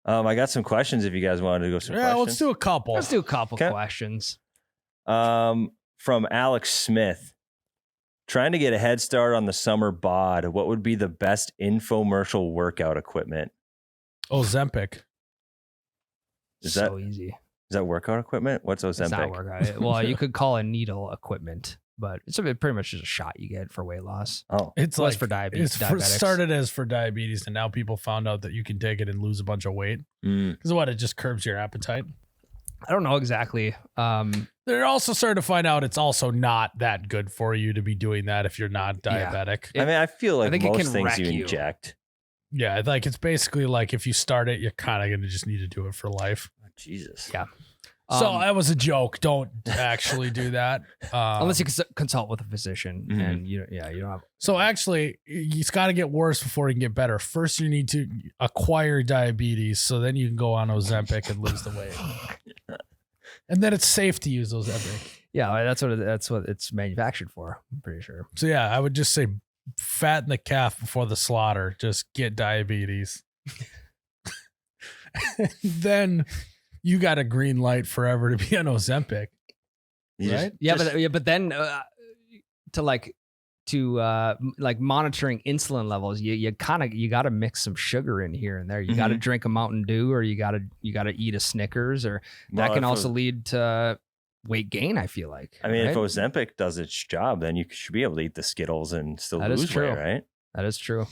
I got some questions if you guys wanted to go some Yeah, questions. let's do a couple. Let's do a couple Okay. questions. From Alex Smith. Trying to get a head start on the summer bod. What would be the best infomercial workout equipment? Ozempic. Is So easy. that workout equipment? What's It's not Ozempic? workout. Well, you could call it needle equipment, but it's pretty much just a shot you get for weight loss. Oh, It's Well, like it's for diabetes. It's started as for diabetes, and now people found out that you can take it and lose a bunch of weight. Because what? It just curbs your appetite. I don't know exactly. They're also starting to find out it's also not that good for you to be doing that if you're not Yeah. diabetic. I mean, I feel like think it most can things wreck you you. inject. Yeah, like it's basically like if you start it, you're kind of going to just need to do it for life. Oh, Jesus. Yeah. So that was a joke. Don't actually do that. Unless you consult with a physician Mhm. and you don't have. So actually, it's got to get worse before you can get better. First, you need to acquire diabetes, so then you can go on Ozempic and lose the weight. And then it's safe to use Ozempic. Yeah, that's what it's manufactured for. I'm pretty sure. So yeah, I would just say fatten the calf before the slaughter. Just get diabetes. Then you got a green light forever to be on Ozempic. You just- Right? Yeah, but then to monitoring insulin levels, you got to mix some sugar in here and there. You got to drink a Mountain Dew, or you got to eat a Snickers, or that Well, can if also lead to weight gain. I feel like. I mean, if right? Ozempic does its job, then you should be able to eat the Skittles and still That is lose true. weight, right? That is true.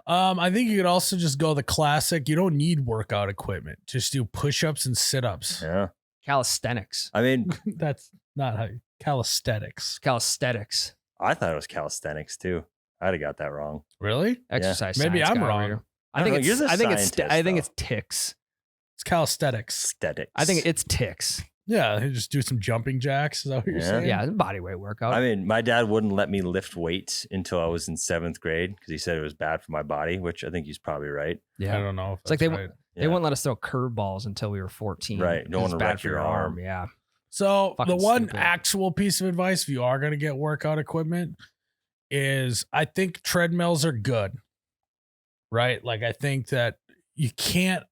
I think you could also just go the classic. You don't need workout equipment. Just do push-ups and sit-ups. Yeah. Calisthenics. I mean, That's not how you calisthenics. Calisthenics. I thought it was calisthenics too. I'd have got that wrong. Really? Exercise. Maybe science I'm guy wrong. over here. I don't know, you're the I think it's scientist, though. ticks. It's calisthenics. Aesthetics. I think it's ticks. Yeah, you just do some jumping jacks. Is that what you're Yeah. saying? Yeah, it's a body weight workout. I mean, my dad wouldn't let me lift weights until I was in 7th grade because he said it was bad for my body, which I think he's probably right. I yeah. don't know. If It's like that's they right. They wouldn't let us throw curveballs until we were 14. Right. Don't It's wanna bad wreck for your arm. Yeah. So Fucking the one stupid. actual piece of advice, if you are going to get workout equipment, is I think treadmills are good, right? Like I think that you can't,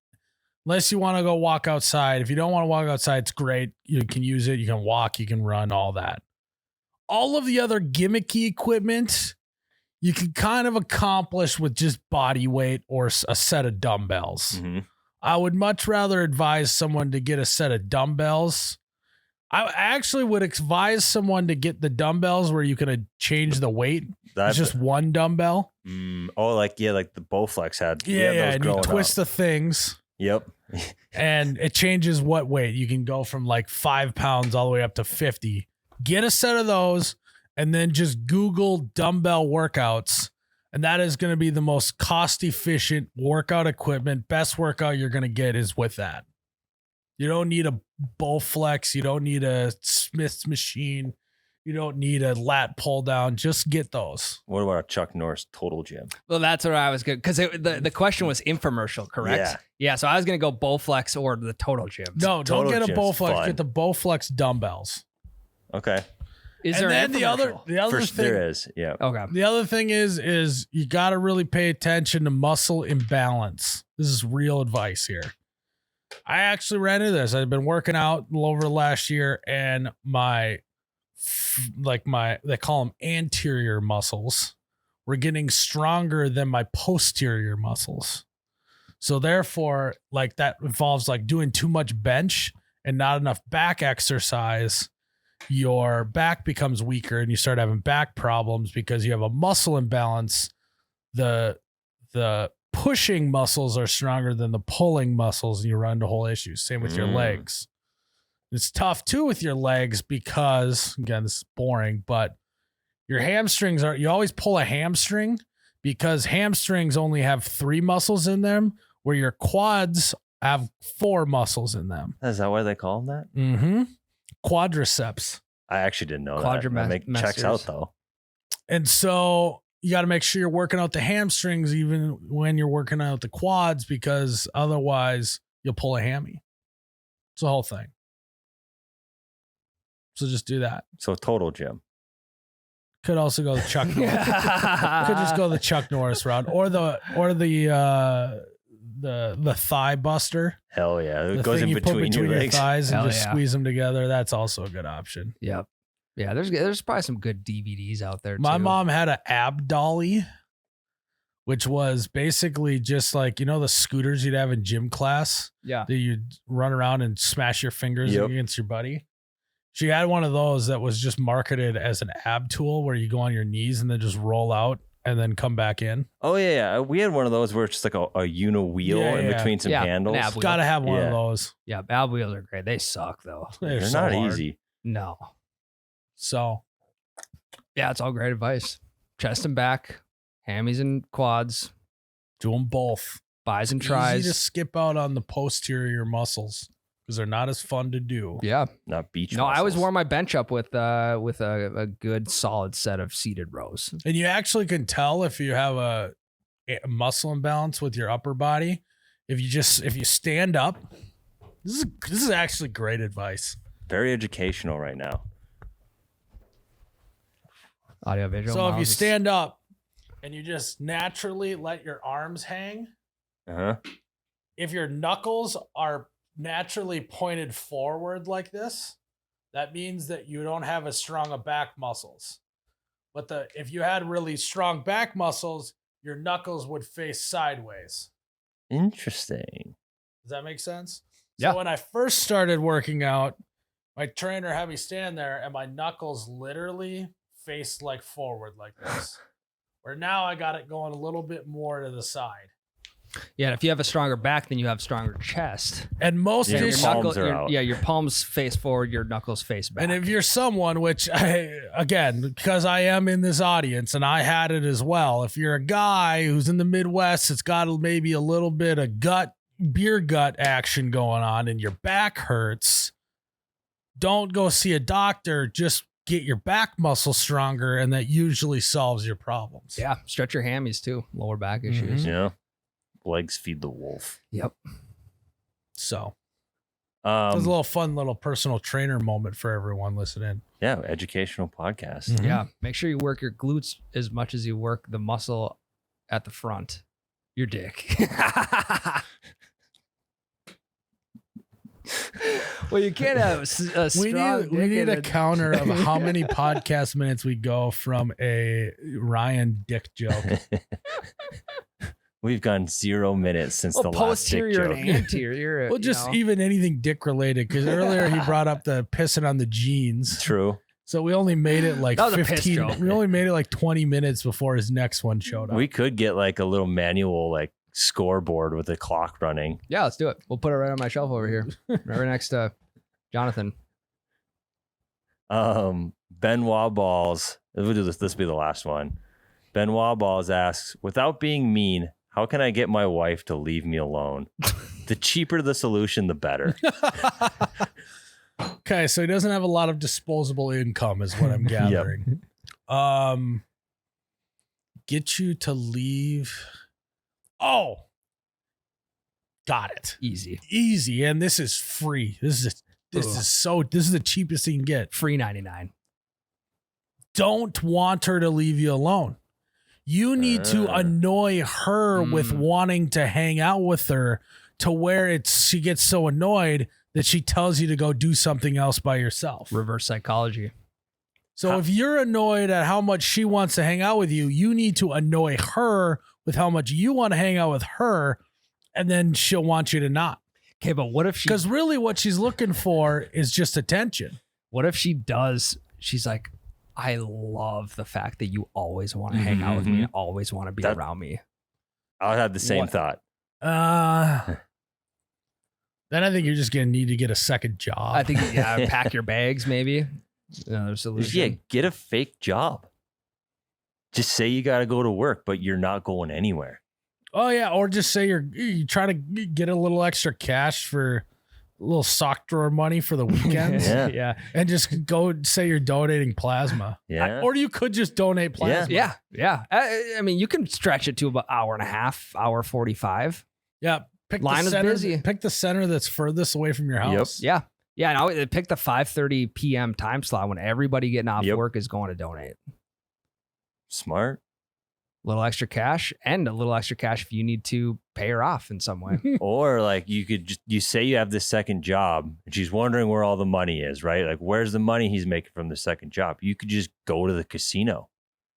unless you want to go walk outside. If you don't want to walk outside, it's great. You can use it. You can walk, you can run, all that. All of the other gimmicky equipment, you can kind of accomplish with just body weight or a set of dumbbells. Mm-hmm. I would much rather advise someone to get a set of dumbbells. I actually would advise someone to get the dumbbells where you can change the weight. It's just one dumbbell. Like the Bowflex had. Yeah, and you twist the things. Yep. And it changes what weight. You can go from like 5 pounds all the way up to 50. Get a set of those and then just Google dumbbell workouts. And that is going to be the most cost-efficient workout equipment. Best workout you're going to get is with that. You don't need a Bowflex. You don't need a Smith's machine. You don't need a lat pull down. Just get those. What about a Chuck Norris Total Gym? Well, that's where I was good because the question was infomercial, correct? Yeah. So I was going to go Bowflex or the Total Gym. No, don't get a Bowflex. Fun. Get the Bowflex dumbbells. Okay. Is there then the other thing? There is. Yeah. Okay. The other thing is you got to really pay attention to muscle imbalance. This is real advice here. I actually ran into this. I've been working out over the last year, and they call them anterior muscles, were getting stronger than my posterior muscles. So therefore, like that involves like doing too much bench and not enough back exercise. Your back becomes weaker and you start having back problems because you have a muscle imbalance. The pushing muscles are stronger than the pulling muscles, and you run into whole issues. Same with your legs. It's tough too with your legs because, again, this is boring, but your hamstrings you always pull a hamstring because hamstrings only have 3 muscles in them, where your quads have 4 muscles in them. Is that why they call them that? Mm-hmm. Quadriceps. I actually didn't know that. Checks out though. And so you got to make sure you're working out the hamstrings even when you're working out the quads, because otherwise you'll pull a hammy. It's the whole thing. So just do that. So Total Gym. Could also go the Chuck Norris. Could just go the Chuck Norris route or the thigh buster. Hell yeah. It goes in between your legs. Thighs and just squeeze them together. That's also a good option. Yep. Yeah, there's probably some good DVDs out there too. My mom had an ab dolly, which was basically just like, the scooters you'd have in gym class. Yeah. That you'd run around and smash your fingers against your buddy. She had one of those that was just marketed as an ab tool where you go on your knees and then just roll out and then come back in. Oh, yeah. We had one of those where it's just like a uni wheel in between some handles. Got to have one of those. Yeah, ab wheels are great. They suck, though. They're so not hard. easy. No. So. Yeah, it's all great advice. Chest and back, hammies and quads. Do them both. Buys and tries. Easy to skip out on the posterior muscles because they're not as fun to do. Yeah. Not beach No, muscles. I always warm my bench up with a good solid set of seated rows. And you actually can tell if you have a muscle imbalance with your upper body. If you stand up, this is actually great advice. Very educational right now. Audio visual. So if you stand up and you just naturally let your arms hang, if your knuckles are naturally pointed forward like this, that means that you don't have as strong a back muscles. But if you had really strong back muscles, your knuckles would face sideways. Interesting. Does that make sense? Yeah. So when I first started working out, my trainer had me stand there and my knuckles literally faced like forward like this. Where now I got it going a little bit more to the side. Yeah, and if you have a stronger back, then you have stronger chest. And most your issues, palms are out. Yeah, your palms face forward, your knuckles face back. and if you're someone, which because I am in this audience and I had it as well, if you're a guy who's in the Midwest, it's got maybe a little bit of beer gut action going on and your back hurts, don't go see a doctor. Just get your back muscle stronger, and that usually solves your problems. Yeah, stretch your hammies too. Lower back issues. Yeah. Legs feed the wolf. Yep. So it was a little fun little personal trainer moment for everyone listening. Yeah, educational podcast. Mhm. Yeah. Make sure you work your glutes as much as you work the muscle at the front. Your dick. Well, you can't have a strong. We need a counter of how many podcast minutes we go from a Ryan dick joke. We've gone 0 minutes since the last dick posterior joke. and anterior. Well, just even anything dick related, because earlier he brought up the pissing on the jeans. True. So we only made it like That was a piss 15. joke. We only made it like 20 minutes before his next one showed up. We could get like a little manual like scoreboard with a clock running. Yeah, let's do it. We'll put it right on my shelf over here, right next to Jonathan. Benoit Balls. We'll do this. This will be the last one. Benoit Balls asks, without being mean, how can I get my wife to leave me alone? The cheaper the solution, the better. Okay, so he doesn't have a lot of disposable income, is what I'm gathering. Get you to leave. Oh, got it. Easy. And this is free. This is the cheapest you can get. Free 99. Don't want her to leave you alone. You need to annoy her with wanting to hang out with her to where she gets so annoyed that she tells you to go do something else by yourself. Reverse psychology. So if you're annoyed at how much she wants to hang out with you, you need to annoy her with how much you want to hang out with her, and then she'll want you to not. Okay, but what if she? Because really what she's looking for is just attention. What if she does? She's like, I love the fact that you always want to hang out with me and always want to be around me. I'll have the same thought. Then I think you're just going to need to get a second job. I think, pack your bags, maybe. Another solution. Yeah, get a fake job. Just say you got to go to work, but you're not going anywhere. Oh, yeah. Or just say you're trying to get a little extra cash for a little sock drawer money for the weekends. Yeah. And just go say you're donating plasma. Yeah. Or you could just donate plasma. Yeah. I mean, you can stretch it to about hour and a half, hour 45. Yeah. Pick Line the is center, busy. Pick the center that's furthest away from your house. Yeah. Yeah. And I pick the 5:30 p.m. time slot when everybody getting off work is going to donate. Smart. A little extra cash and a little extra cash if you need to pay her off in some way. Or like you say you have this second job and she's wondering where all the money is, right? Like, where's the money he's making from the second job? You could just go to the casino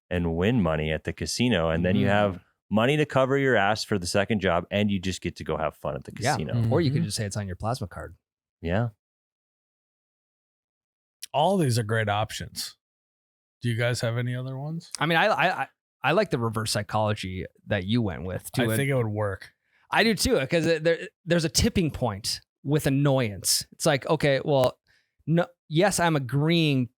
and win money at the casino. And then you have money to cover your ass for the second job. And you just get to go have fun at the casino. Yeah. Or you could just say it's on your plasma card. Yeah. All these are great options. Do you guys have any other ones? I mean, I like the reverse psychology that you went with too. I think it would work. I do too, because there's a tipping point with annoyance. It's like, okay, well, no, yes, I'm agreeing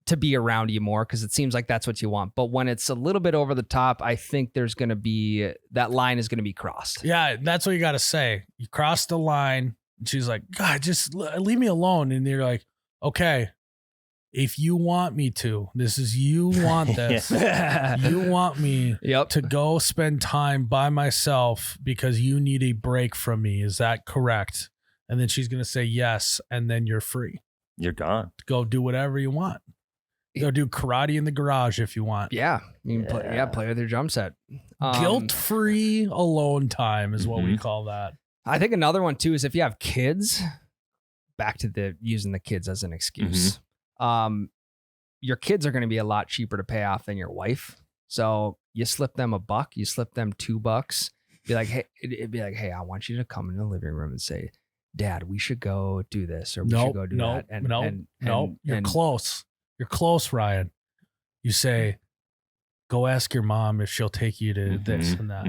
to be around you more because it seems like that's what you want. But when it's a little bit over the top, I think there's going to be that line is going to be crossed. Yeah, that's what you got to say. You crossed the line. And she's like, God, just leave me alone. And you're like, okay, if you want me to, you want this. You want me to go spend time by myself because you need a break from me. Is that correct? And then she's going to say yes. And then you're free. You're gone. Go do whatever you want. Go do karate in the garage if you want. Yeah. You can play with your drum set. Guilt-free alone time is what we call that. I think another one too is if you have kids, back to using the kids as an excuse. Your kids are going to be a lot cheaper to pay off than your wife. So you slip them $1, you slip them $2. Be like, hey, it'd be like, hey, I want you to come in the living room and say, Dad, we should go do this or we should go do that. You're close. You're close, Ryan. You say, go ask your mom if she'll take you to this and that.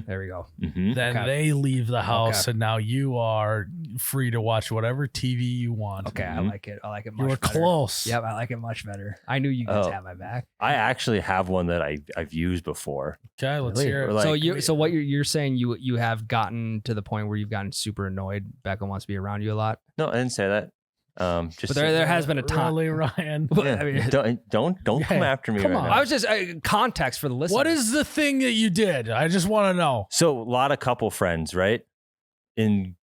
There we go. Then they leave the house and now you are free to watch whatever TV you want. Okay, I like it. I like it much better. You were close. Yep, I like it much better. I knew you guys had my back. I actually have one that I've used before. Okay, let's hear it. Like, so what you're saying you have gotten to the point where you've gotten super annoyed. Becca wants to be around you a lot. No, I didn't say that. Just but there has been a time. Really, Ryan? Yeah, I mean, don't come after me. Come right on. now. I was just context for the listeners. What is the thing that you did? I just want to know. So a lot of couple friends, right? In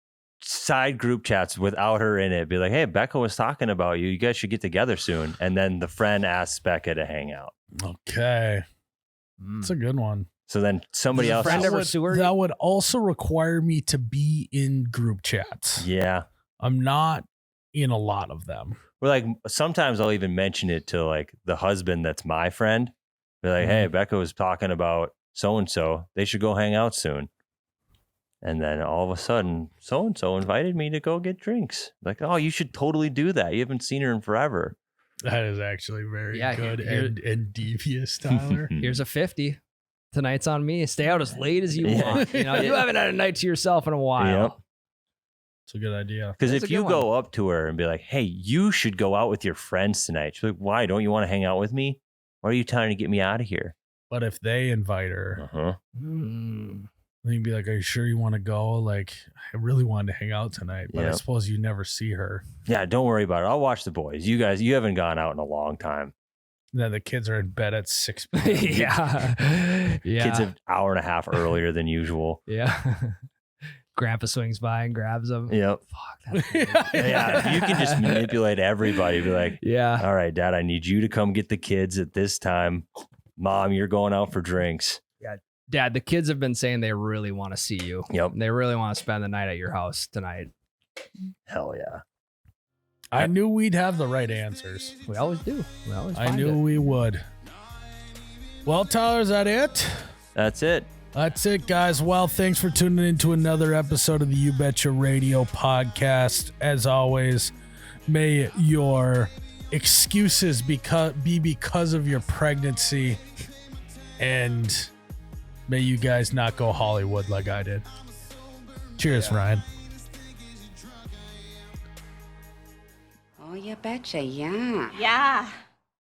side group chats without her in it, be like, hey, Becca was talking about you. You guys should get together soon. And then the friend asks Becca to hang out. Okay. That's a good one. So then somebody else. That would also require me to be in group chats. Yeah. I'm not in a lot of them. We're like, sometimes I'll even mention it to like the husband that's my friend. Be like, hey, Becca was talking about so-and-so. They should go hang out soon. And then all of a sudden, so-and-so invited me to go get drinks. Like, oh, you should totally do that. You haven't seen her in forever. That is actually very good here- and devious, Tyler. Here's a 50. Tonight's on me. Stay out as late as you want. You know, you haven't had a night to yourself in a while. Yep. It's a good idea. Because That's if a you good go up to her and be like, hey, you should go out with your friends tonight. She's like, why? Don't you want to hang out with me? Why are you trying to get me out of here? But if they invite her, Uh-huh. then you'd be like, are you sure you want to go? Like, I really wanted to hang out tonight, but I Yep. suppose you never see her. Yeah, don't worry about it. I'll watch the boys. You guys, you haven't gone out in a long time. And then the kids are in bed at 6 p.m. Yeah. Kids an hour and a half earlier than usual. Yeah. Grandpa swings by and grabs them. Yep. Fuck. That's Yeah, you can just manipulate everybody. Be like, Yeah. all right, Dad, I need you to come get the kids at this time. Mom, you're going out for drinks. Dad, the kids have been saying they really want to see you. Yep. They really want to spend the night at your house tonight. Hell yeah. I knew we'd have the right answers. We always do. We always I find knew it. we would. Well, Tyler, is that it? That's it. That's it, guys. Well, thanks for tuning in to another episode of the You Betcha Radio podcast. As always, may your excuses be because of your pregnancy, and may you guys not go Hollywood like I did. Cheers, Ryan. Oh, you betcha, yeah. Yeah.